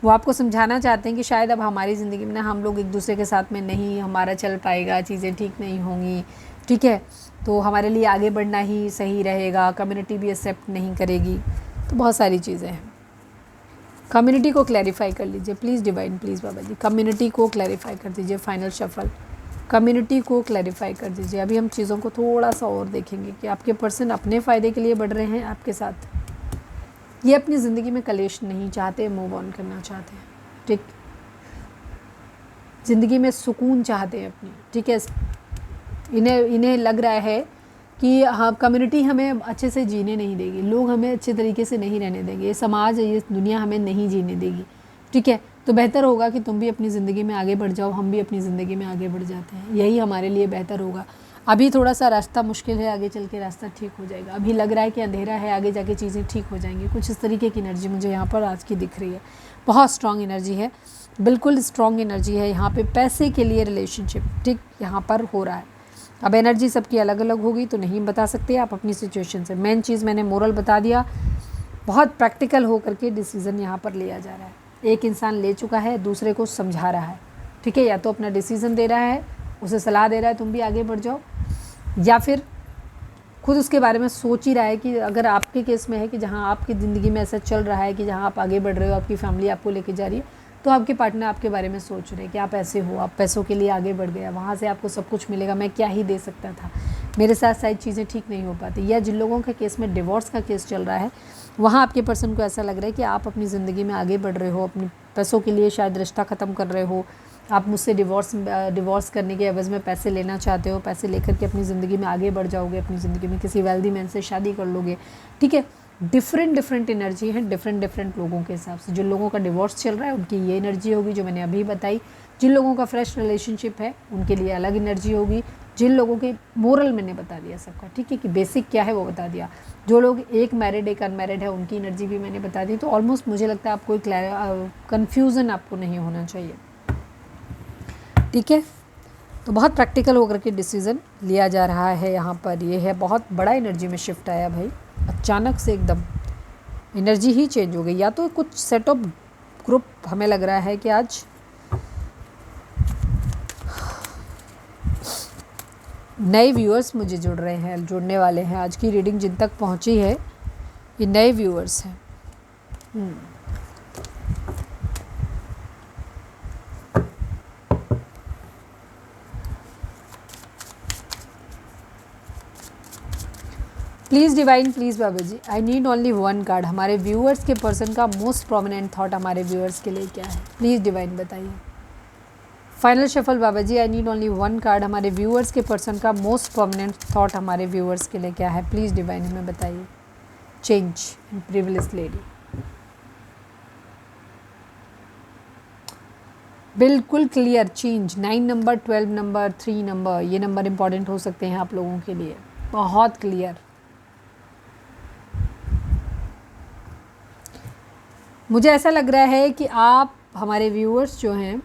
वो आपको समझाना चाहते हैं कि शायद अब हमारी ज़िंदगी में ना हम लोग एक दूसरे के साथ में नहीं हमारा चल पाएगा, चीज़ें ठीक नहीं होंगी, ठीक है, तो हमारे लिए आगे बढ़ना ही सही रहेगा, कम्युनिटी भी एक्सेप्ट नहीं करेगी, तो बहुत सारी चीज़ें हैं। कम्युनिटी को क्लैरिफाई कर लीजिए please divine, please Baba ji, community को क्लैरिफाई कर दीजिए। फाइनल शफल, कम्युनिटी को क्लैरिफाई कर दीजिए। अभी हम चीज़ों को थोड़ा सा और देखेंगे कि आपके पर्सन अपने फ़ायदे के लिए बढ़ रहे हैं आपके साथ, ये अपनी ज़िंदगी में कलेश नहीं चाहते, मूव ऑन करना चाहते हैं, ठीक। ज़िंदगी में सुकून चाहते हैं अपनी, ठीक है। इन्हें लग रहा है कि हाँ, कम्युनिटी हमें अच्छे से जीने नहीं देगी, लोग हमें अच्छे तरीके से नहीं रहने देंगे, ये समाज, ये दुनिया हमें नहीं जीने देगी, ठीक है। तो बेहतर होगा कि तुम भी अपनी ज़िंदगी में आगे बढ़ जाओ, हम भी अपनी ज़िंदगी में आगे बढ़ जाते हैं, यही हमारे लिए बेहतर होगा। अभी थोड़ा सा रास्ता मुश्किल है, आगे चल के रास्ता ठीक हो जाएगा। अभी लग रहा है कि अंधेरा है, आगे जाके चीज़ें ठीक हो जाएंगी। कुछ इस तरीके की एनर्जी मुझे यहाँ पर आज की दिख रही है। बहुत स्ट्रॉन्ग एनर्जी है, बिल्कुल स्ट्रॉन्ग एनर्जी है यहाँ पे। पैसे के लिए रिलेशनशिप ठीक यहाँ पर हो रहा है। अब एनर्जी सबकी अलग अलग होगी तो नहीं बता सकते आप अपनी सिचुएशन से। मेन चीज़ मैंने मोरल बता दिया, बहुत प्रैक्टिकल हो करके डिसीज़न यहाँ पर लिया जा रहा है। एक इंसान ले चुका है, दूसरे को समझा रहा है, ठीक है। या तो अपना डिसीज़न दे रहा है, उसे सलाह दे रहा है तुम भी आगे बढ़ जाओ, या फिर खुद उसके बारे में सोच ही रहा है कि अगर आपके केस में है कि जहाँ आपकी ज़िंदगी में ऐसा चल रहा है कि जहाँ आप आगे बढ़ रहे हो, आपकी फैमिली आपको लेके जा रही है, तो आपके पार्टनर आपके बारे में सोच रहे हैं कि आप ऐसे हो, आप पैसों के लिए आगे बढ़ गया, वहाँ से आपको सब कुछ मिलेगा, मैं क्या ही दे सकता था, मेरे साथ शायद चीज़ें ठीक नहीं हो पाती। या जिन लोगों के केस में डिवोर्स का केस चल रहा है, वहाँ आपके पर्सन को ऐसा लग रहा है कि आप अपनी ज़िंदगी में आगे बढ़ रहे हो, अपने पैसों के लिए शायद रिश्ता ख़त्म कर रहे हो, आप मुझसे डिवोर्स करने के एवज़ में पैसे लेना चाहते हो, पैसे लेकर के अपनी ज़िंदगी में आगे बढ़ जाओगे, अपनी ज़िंदगी में किसी वेल्दी मैन से शादी कर लोगे, ठीक है। डिफरेंट एनर्जी है डिफरेंट लोगों के हिसाब से। जिन लोगों का डिवोर्स चल रहा है उनकी ये एनर्जी होगी जो मैंने अभी बताई। जिन लोगों का फ्रेश रिलेशनशिप है उनके लिए अलग एनर्जी होगी। जिन लोगों के मोरल मैंने बता दिया सबका, ठीक है, कि बेसिक क्या है वो बता दिया। जो लोग एक मैरिड एक अनमैरिड है उनकी एनर्जी भी मैंने बता दी। तो ऑलमोस्ट मुझे लगता है आपको कन्फ्यूज़न आपको नहीं होना चाहिए, ठीक है। तो बहुत प्रैक्टिकल होकर के डिसीज़न लिया जा रहा है यहाँ पर। ये है बहुत बड़ा एनर्जी में शिफ्ट आया भाई, अचानक से एकदम एनर्जी ही चेंज हो गई। या तो कुछ सेट ऑफ ग्रुप हमें लग रहा है कि आज नए व्यूअर्स मुझे जुड़ रहे हैं, जुड़ने वाले हैं। आज की रीडिंग जिन तक पहुँची है ये नए व्यूअर्स हैं। Please divine, please Baba ji, I need only one card. हमारे व्यूअर्स के पर्सन का मोस्ट प्रोमिनेंट थॉट हमारे व्यूअर्स के लिए क्या है, प्लीज़ डिवाइन बताइए। Final shuffle Baba ji, I need only one card. हमारे व्यूअर्स के पर्सन का मोस्ट प्रोमिनेंट थॉट हमारे व्यूअर्स के लिए क्या है, प्लीज़ डिवाइन हमें बताइए। चेंज एंड प्रिविलेज लेडी, बिल्कुल clear change. 9 number, 12 number, 3 number, ये नंबर इंपॉर्टेंट हो सकते हैं आप लोगों के लिए, बहुत क्लियर। मुझे ऐसा लग रहा है कि आप हमारे व्यूअर्स जो हैं,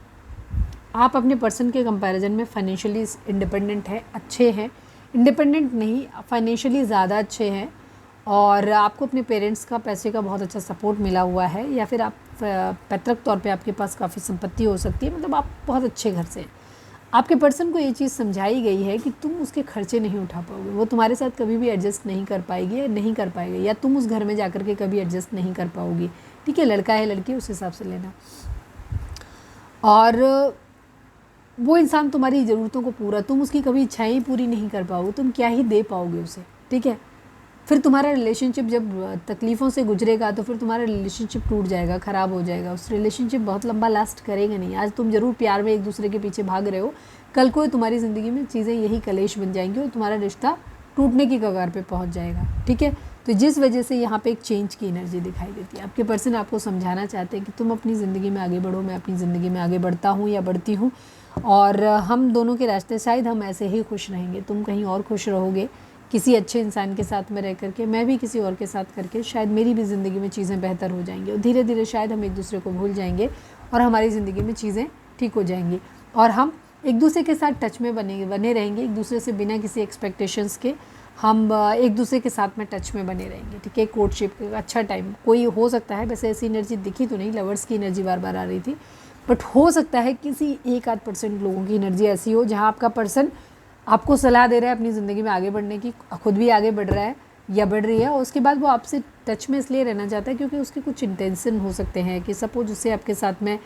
आप अपने पर्सन के कंपैरिजन में फाइनेंशियली इंडिपेंडेंट हैं, अच्छे हैं। इंडिपेंडेंट नहीं, फाइनेंशियली ज़्यादा अच्छे हैं, और आपको अपने पेरेंट्स का पैसे का बहुत अच्छा सपोर्ट मिला हुआ है, या फिर आप पैतृक तौर पे आपके पास काफ़ी संपत्ति हो सकती है, मतलब आप बहुत अच्छे घर से हैं। आपके पर्सन को ये चीज़ समझाई गई है कि तुम उसके खर्चे नहीं उठा पाओगे, वो तुम्हारे साथ कभी भी एडजस्ट नहीं कर पाएगी, नहीं कर पाएगा, या तुम उस घर में जाकर के कभी एडजस्ट नहीं कर पाओगी, ठीक है। लड़का है लड़की उस हिसाब से लेना। और वो इंसान तुम्हारी ज़रूरतों को पूरा, तुम उसकी कभी इच्छाएं ही पूरी नहीं कर पाओगे, तुम क्या ही दे पाओगे उसे, ठीक है। फिर तुम्हारा रिलेशनशिप जब तकलीफ़ों से गुजरेगा तो फिर तुम्हारा रिलेशनशिप टूट जाएगा, ख़राब हो जाएगा, उस रिलेशनशिप बहुत लंबा लास्ट करेगा नहीं। आज तुम ज़रूर प्यार में एक दूसरे के पीछे भाग रहे हो, कल को तुम्हारी ज़िंदगी में चीज़ें यही कलेश बन जाएंगी और तुम्हारा रिश्ता टूटने की कगार पे पहुंच जाएगा, ठीक है। तो जिस वजह से यहाँ पे एक चेंज की एनर्जी दिखाई देती है। आपके पर्सन आपको समझाना चाहते हैं कि तुम अपनी ज़िंदगी में आगे बढ़ो, मैं अपनी ज़िंदगी में आगे बढ़ता हूँ या बढ़ती हूँ, और हम दोनों के रास्ते शायद हम ऐसे ही खुश रहेंगे। तुम कहीं और खुश रहोगे किसी अच्छे इंसान के साथ में रह करके, मैं भी किसी और के साथ करके, शायद मेरी भी ज़िंदगी में चीज़ें बेहतर हो जाएंगी, और धीरे धीरे शायद हम एक दूसरे को भूल जाएंगे और हमारी ज़िंदगी में चीज़ें ठीक हो जाएंगी, और हम एक दूसरे के साथ टच में बने रहेंगे, एक दूसरे से बिना किसी एक्सपेक्टेशंस के हम एक दूसरे के साथ में टच में बने रहेंगे, ठीक है। कोर्टशिप अच्छा टाइम कोई हो सकता है, वैसे ऐसी एनर्जी दिखी तो नहीं, लवर्स की एनर्जी बार बार आ रही थी, बट हो सकता है किसी 1-8% लोगों की एनर्जी ऐसी हो जहाँ आपका पर्सन आपको सलाह दे रहा है अपनी ज़िंदगी में आगे बढ़ने की, खुद भी आगे बढ़ रहा है या बढ़ रही है, और उसके बाद वो आपसे टच में इसलिए रहना चाहता है क्योंकि उसके कुछ इंटेंशन हो सकते हैं कि सपोज उससे आपके साथ में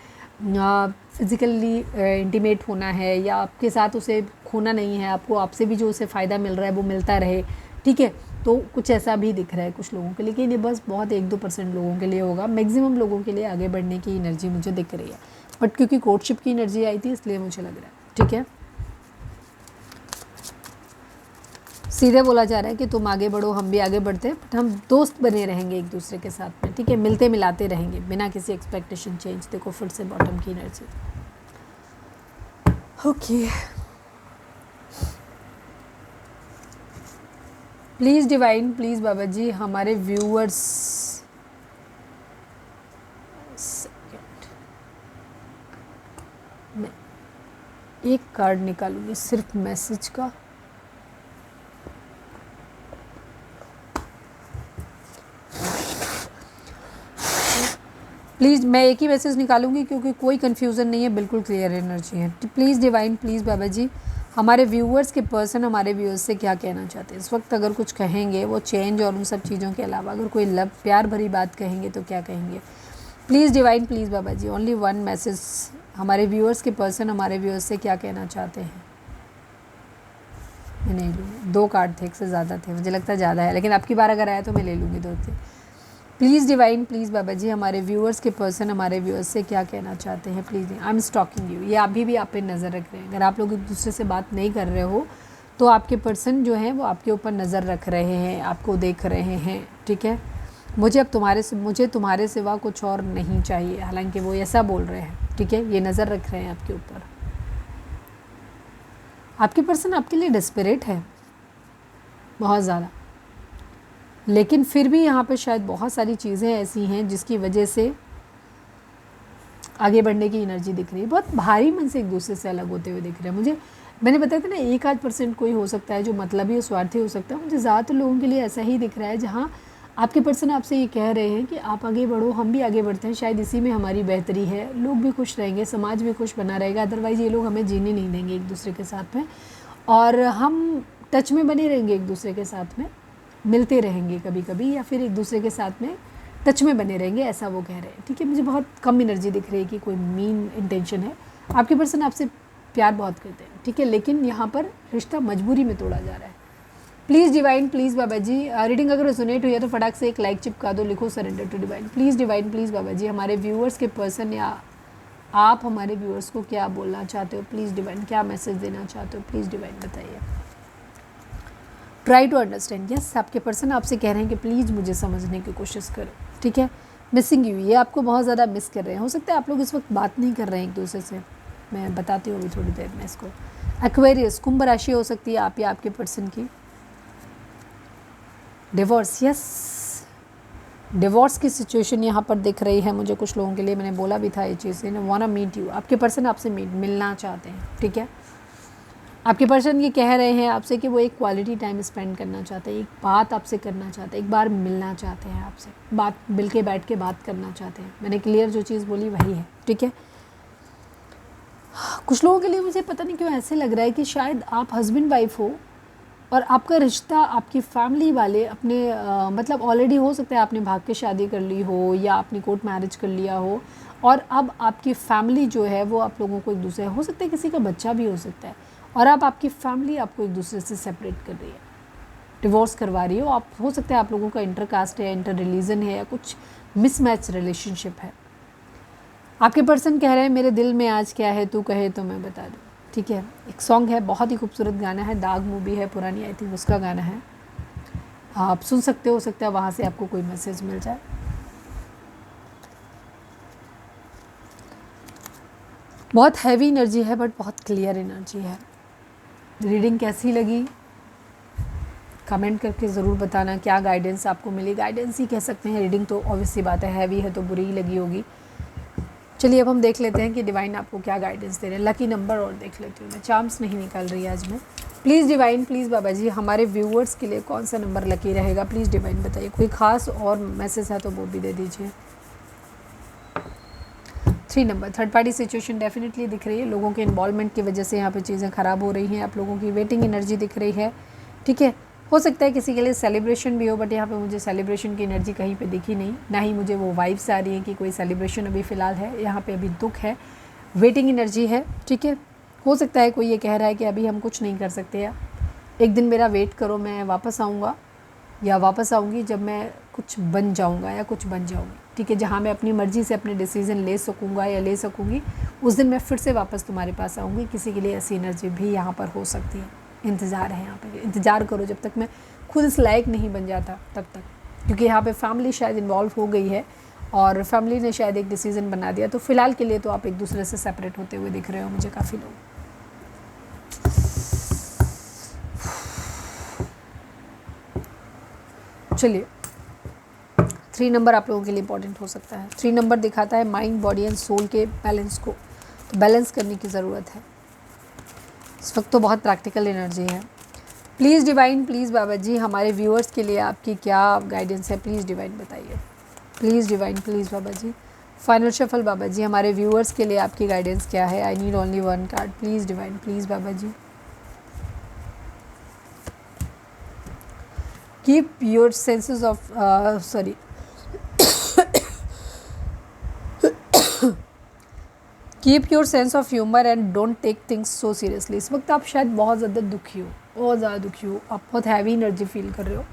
फिज़िकली इंटीमेट होना है, या आपके साथ उसे खोना नहीं है, आपको आपसे भी जो उसे फ़ायदा मिल रहा है वो मिलता रहे, ठीक है। तो कुछ ऐसा भी दिख रहा है कुछ लोगों के लिए, लेकिन ये बस बहुत 1-2% लोगों के लिए होगा, मैक्सिमम लोगों के लिए आगे बढ़ने की एनर्जी मुझे दिख रही है। बट क्योंकि कोर्टशिप की एनर्जी आई थी इसलिए मुझे लग रहा है, ठीक है। सीधे बोला जा रहा है कि तुम आगे बढ़ो, हम भी आगे बढ़ते हैं, बट हम दोस्त बने रहेंगे एक दूसरे के साथ में, ठीक है, मिलते मिलाते रहेंगे बिना किसी एक्सपेक्टेशन चेंज। देखो फिर से बॉटम की energy. Okay, please divine, please बाबा जी हमारे व्यूअर्स, मैं एक कार्ड निकालूंगी सिर्फ मैसेज का। प्लीज़ मैं एक ही मैसेज निकालूंगी क्योंकि कोई कन्फ्यूज़न नहीं है, बिल्कुल क्लियर एनर्जी है। प्लीज़ डिवाइन, प्लीज़ बाबा जी हमारे व्यूअर्स के पर्सन हमारे व्यूअर्स से क्या कहना चाहते हैं इस वक्त। अगर कुछ कहेंगे वो चेंज और उन सब चीज़ों के अलावा अगर कोई लव प्यार भरी बात कहेंगे तो क्या कहेंगे। Please divine, please Baba ji only one message, हमारे व्यूअर्स के पर्सन हमारे व्यूअर्स से क्या कहना चाहते हैं। मैं नहीं लूँगी, 2 कार्ड थे, एक से ज़्यादा थे, मुझे लगता है ज़्यादा है, लेकिन आपकी बार अगर आया तो मैं ले लूँगी 2 थे। प्लीज़ डिवाइन, प्लीज़ बाबा जी हमारे व्यूअर्स के पर्सन हमारे व्यूअर्स से क्या कहना चाहते हैं। Please, I am stalking you, ये अभी भी आप पे नज़र रख रहे हैं। अगर आप लोग एक दूसरे से बात नहीं कर रहे हो तो आपके पर्सन जो हैं वो आपके ऊपर नज़र रख रहे हैं, आपको देख रहे हैं, ठीक है। मुझे तुम्हारे सिवा कुछ और नहीं चाहिए, हालांकि वो ऐसा बोल रहे हैं, ठीक है, ये नज़र रख रहे हैं आपके ऊपर। आपके पर्सन आपके लिए डेस्परेट है बहुत ज़्यादा, लेकिन फिर भी यहाँ पे शायद बहुत सारी चीज़ें ऐसी हैं जिसकी वजह से आगे बढ़ने की एनर्जी दिख रही है। बहुत भारी मन से एक दूसरे से अलग होते हुए दिख रहे हैं मुझे। मैंने बताया था ना 1-8% कोई हो सकता है जो मतलबी और स्वार्थी हो सकता है, मुझे ज़्यादातर लोगों के लिए ऐसा ही दिख रहा है जहाँ आपके पर्सन आपसे ये कह रहे हैं कि आप आगे बढ़ो, हम भी आगे बढ़ते हैं, शायद इसी में हमारी बेहतरी है, लोग भी खुश रहेंगे, समाज भी खुश बना रहेगा, अदरवाइज़ ये लोग हमें जीने नहीं देंगे एक दूसरे के साथ में, और हम टच में बने रहेंगे एक दूसरे के साथ में, मिलते रहेंगे कभी कभी, या फिर एक दूसरे के साथ में टच में बने रहेंगे, ऐसा वो कह रहे हैं, ठीक है। मुझे बहुत कम एनर्जी दिख रही है कि कोई मीन इंटेंशन है। आपके पर्सन आपसे प्यार बहुत करते हैं, ठीक है, लेकिन यहाँ पर रिश्ता मजबूरी में तोड़ा जा रहा है। Please divine, please Baba ji reading अगर रेजोनेट हुई है तो फटाक से एक लाइक चिपका दो, लिखो surrender to divine. Please divine, please बाबा जी हमारे व्यूअर्स के पर्सन या आप हमारे व्यूअर्स को क्या बोलना चाहते हो। प्लीज़ डिवाइन, क्या मैसेज देना चाहते हो, प्लीज़ डिवाइन बताइए। ट्राई टू अंडरस्टैंड, यस आपके पर्सन आपसे कह रहे हैं कि प्लीज़ मुझे समझने की कोशिश करो, ठीक है। मिसिंग यू, ये आपको बहुत ज़्यादा मिस कर रहे हैं। हो सकता है आप लोग इस वक्त बात नहीं कर रहे हैं एक दूसरे से, मैं बताती हूँ अभी थोड़ी देर में इसको। एक्वेरियस, कुंभ राशि हो सकती है आप या आपके पर्सन की। डिवोर्स, यस डिवोर्स की सिचुएशन यहाँ पर दिख रही है मुझे कुछ लोगों के लिए। मैंने बोला भी था ये चीज़, वांट मीट यू, आपके पर्सन आपसे मिलना चाहते हैं, ठीक है। आपके पर्सन ये कह रहे हैं आपसे कि वो एक क्वालिटी टाइम स्पेंड करना चाहते हैं, एक बात आपसे करना चाहते हैं, एक बार मिलना चाहते हैं आपसे, बात मिल के बैठ के बात करना चाहते हैं। मैंने क्लियर जो चीज़ बोली वही है, ठीक है। कुछ लोगों के लिए मुझे पता नहीं क्यों ऐसे लग रहा है कि शायद आप हस्बैंड वाइफ हो और आपका रिश्ता आपकी फैमिली वाले अपने मतलब ऑलरेडी हो सकता है आपने भाग के शादी कर ली हो या आपने कोर्ट मैरिज कर लिया हो, और अब आपकी फैमिली जो है वो आप लोगों को एक दूसरे, हो सकता है किसी का बच्चा भी हो सकता है, और अब आपकी फैमिली आपको एक दूसरे से सेपरेट कर रही है, डिवोर्स करवा रही हो। आप हो सकता है आप लोगों का इंटर कास्ट है, इंटर रिलीजन है, या कुछ मिसमैच रिलेशनशिप है। आपके पर्सन कह रहे हैं मेरे दिल में आज क्या है, तू कहे तो मैं बता दूँ, ठीक है। एक सॉन्ग है, बहुत ही खूबसूरत गाना है, दाग मूवी है पुरानी, आई थिंक उसका गाना है, आप सुन सकते हो सकता है वहाँ से आपको कोई मैसेज मिल जाए। बहुत हैवी एनर्जी है बट बहुत क्लियर एनर्जी है। रीडिंग कैसी लगी कमेंट करके ज़रूर बताना, क्या गाइडेंस आपको मिली। गाइडेंस ही कह सकते हैं, रीडिंग तो ऑब्वियस सी बात है, हैवी है तो बुरी ही लगी होगी। चलिए अब हम देख लेते हैं कि डिवाइन आपको क्या गाइडेंस दे रहे हैं। लकी नंबर और देख लेती हूँ मैं, चार्म्स नहीं निकाल रही आज मैं। प्लीज़ डिवाइन, प्लीज़ बाबा जी हमारे व्यूअर्स के लिए कौन सा नंबर लकी रहेगा, प्लीज़ डिवाइन बताइए। कोई ख़ास और मैसेज है तो वो भी दे दीजिए। 3 number, third party situation definitely दिख रही है, लोगों के इन्वॉल्वमेंट की वजह से यहाँ पे चीज़ें ख़राब हो रही हैं, आप लोगों की वेटिंग एनर्जी दिख रही है, ठीक है। हो सकता है किसी के लिए सेलिब्रेशन भी हो, बट यहाँ पे मुझे सेलिब्रेशन की एनर्जी कहीं पे दिखी नहीं, ना ही मुझे वो वाइब्स आ रही हैं कि कोई सेलिब्रेशन अभी फ़िलहाल है। यहाँ पे अभी दुख है, वेटिंग एनर्जी है, ठीक है। हो सकता है कोई ये कह रहा है कि अभी हम कुछ नहीं कर सकते, या एक दिन मेरा वेट करो, मैं वापस आऊँगा या वापस आऊँगी जब मैं कुछ बन जाऊँगा या कुछ बन जाऊँगी, ठीक है, जहाँ मैं अपनी मर्ज़ी से अपने डिसीज़न ले सकूँगा या ले सकूँगी, उस दिन मैं फिर से वापस तुम्हारे पास आऊँगी। किसी के लिए ऐसी एनर्जी भी यहाँ पर हो सकती है। इंतज़ार है यहाँ पे, इंतज़ार करो जब तक मैं खुद इस लायक नहीं बन जाता तब तक, क्योंकि यहाँ पे फैमिली शायद इन्वॉल्व हो गई है और फैमिली ने शायद एक डिसीज़न बना दिया। तो फ़िलहाल के लिए तो आप एक दूसरे से सेपरेट होते हुए दिख रहे हो मुझे काफ़ी लोग। चलिए 3 नंबर आप लोगों के लिए इंपॉर्टेंट हो सकता है। 3 नंबर दिखाता है माइंड, बॉडी एंड सोल के बैलेंस को, तो बैलेंस करने की ज़रूरत है इस वक्त। तो बहुत प्रैक्टिकल एनर्जी है। प्लीज़ डिवाइन, प्लीज़ बाबा जी हमारे व्यूअर्स के लिए आपकी क्या गाइडेंस है, प्लीज़ डिवाइन बताइए। प्लीज़ डिवाइन, प्लीज़ बाबा जी। फाइनल शफल बाबा जी हमारे व्यूअर्स के लिए आपकी गाइडेंस क्या है। I need only 1 card, please divine, please बाबा जी। Keep your senses of sorry keep your sense of humour and don't take things so seriously. इस वक्त आप शायद बहुत ज़्यादा दुखी हो, बहुत ज़्यादा दुखी हो, आप बहुत हैवी एनर्जी फील कर रहे हो।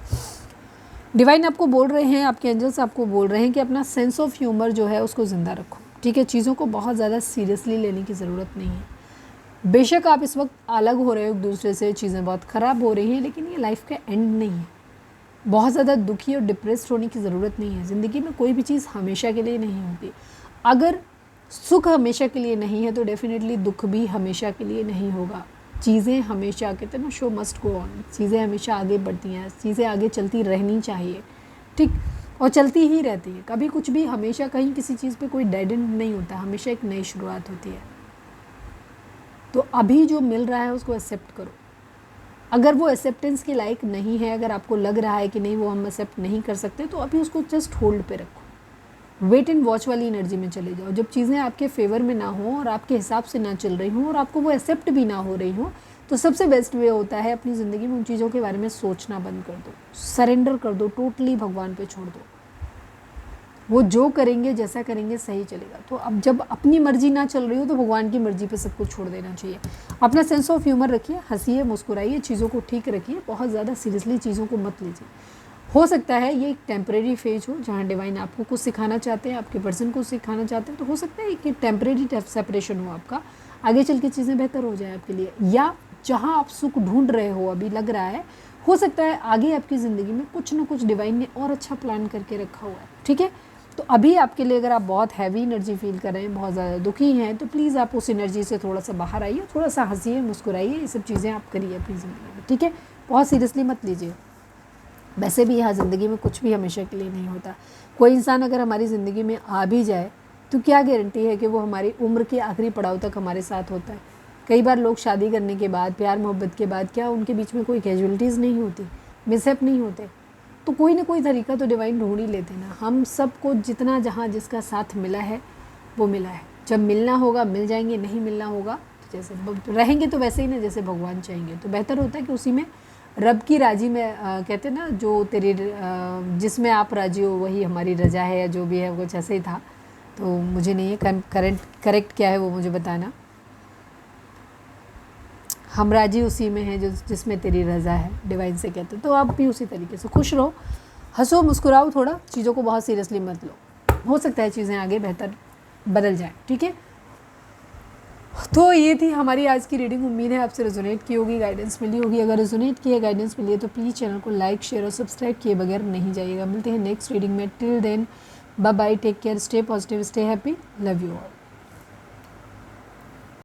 डिवाइन आपको बोल रहे हैं, आपके एंजल्स आपको बोल रहे हैं कि अपना सेंस ऑफ ह्यूमर जो है उसको ज़िंदा रखो, ठीक है। चीज़ों को बहुत ज़्यादा सीरियसली लेने की ज़रूरत नहीं है। बेशक आप इस वक्त अलग हो रहे हो एक दूसरे से, चीज़ें बहुत ख़राब हो रही हैं, लेकिन ये लाइफ का एंड नहीं है। बहुत ज़्यादा दुखी और डिप्रेस्ड होने की ज़रूरत नहीं है। ज़िंदगी में कोई भी चीज़ हमेशा के लिए नहीं होती। अगर सुख हमेशा के लिए नहीं है तो डेफिनेटली दुख भी हमेशा के लिए नहीं होगा। चीज़ें हमेशा, कहते हैं ना, शो मस्ट गो ऑन, चीज़ें हमेशा आगे बढ़ती हैं, चीज़ें आगे चलती रहनी चाहिए, ठीक, और चलती ही रहती है। कभी कुछ भी हमेशा कहीं किसी चीज़ पे कोई डेड एंड नहीं होता, हमेशा एक नई शुरुआत होती है। तो अभी जो मिल रहा है उसको एक्सेप्ट करो। अगर वो एक्सेप्टेंस के लायक नहीं है, अगर आपको लग रहा है कि नहीं वो हम एक्सेप्ट नहीं कर सकते, तो अभी उसको जस्ट होल्ड पे रखो। वेट एंड वॉच वाली एनर्जी में चले जाओ। जब चीज़ें आपके फेवर में ना हो और आपके हिसाब से ना चल रही हों और आपको वो एक्सेप्ट भी ना हो रही हो, तो सबसे बेस्ट वे होता है अपनी ज़िंदगी में उन चीज़ों के बारे में सोचना बंद कर दो, सरेंडर कर दो, टोटली भगवान पे छोड़ दो। वो जो करेंगे, जैसा करेंगे, सही चलेगा। तो अब जब अपनी मर्जी ना चल रही हो तो भगवान की मर्जी पे सब कुछ छोड़ देना चाहिए। अपना सेंस ऑफ ह्यूमर रखिए, हंसिए, मुस्कुराइए, चीज़ों को ठीक रखिए, बहुत ज़्यादा सीरियसली चीज़ों को मत लीजिए। हो सकता है ये एक टेम्परेरी फेज हो जहाँ डिवाइन आपको कुछ सिखाना चाहते हैं, आपके पर्सन को सिखाना चाहते हैं, तो हो सकता है कि टेम्परेरी सेपरेशन हो आपका, आगे चल के चीज़ें बेहतर हो जाए आपके लिए। या जहाँ आप सुख ढूंढ रहे हो, अभी लग रहा है, हो सकता है आगे आपकी ज़िंदगी में कुछ ना कुछ डिवाइन ने और अच्छा प्लान करके रखा हुआ है, ठीक है। तो अभी आपके लिए अगर आप बहुत हैवी एनर्जी फील कर रहे हैं, बहुत ज़्यादा दुखी हैं, तो प्लीज़ आप उस एनर्जी से थोड़ा सा बाहर आइए, थोड़ा सा हंसिए, मुस्कुराइए, ये सब चीज़ें आप करिए अपनी ज़िंदगी में, ठीक है। बहुत सीरियसली मत लीजिए। वैसे भी यहाँ ज़िंदगी में कुछ भी हमेशा के लिए नहीं होता। कोई इंसान अगर हमारी ज़िंदगी में आ भी जाए तो क्या गारंटी है कि वो हमारी उम्र के आखिरी पड़ाव तक हमारे साथ होता है। कई बार लोग शादी करने के बाद, प्यार मोहब्बत के बाद, क्या उनके बीच में कोई कैजुअलिटीज़ नहीं होती, मिसहैप नहीं होते? तो कोई ना कोई तरीका तो डिवाइन ढूंढ ही लेते ना। हम सबको जितना जहाँ जिसका साथ मिला है वो मिला है। जब मिलना होगा मिल जाएंगे, नहीं मिलना होगा तो जैसे रहेंगे तो वैसे ही ना जैसे भगवान चाहेंगे। तो बेहतर होता है कि उसी में रब की राजी में, कहते हैं ना, जो तेरी जिसमें आप राजी हो वही हमारी रजा है, या जो भी है वो ऐसे ही था। तो मुझे नहीं है करेक्ट क्या है वो मुझे बताना। हम राजी उसी में हैं जो जिसमें तेरी रज़ा है, डिवाइन से कहते हैं। तो आप भी उसी तरीके से खुश रहो, हंसो, मुस्कुराओ, थोड़ा चीज़ों को बहुत सीरियसली मत लो। हो सकता है चीज़ें आगे बेहतर बदल जाएं, ठीक है। तो ये थी हमारी आज की रीडिंग। उम्मीद है आपसे रेजोनेट की होगी, गाइडेंस मिली होगी। अगर रेजोनेट की है, गाइडेंस मिली है, तो प्लीज़ चैनल को लाइक, शेयर और सब्सक्राइब किए बगैर नहीं जाइएगा। मिलते हैं नेक्स्ट रीडिंग में। Till then bye bye, take care, stay positive, stay happy, love you all.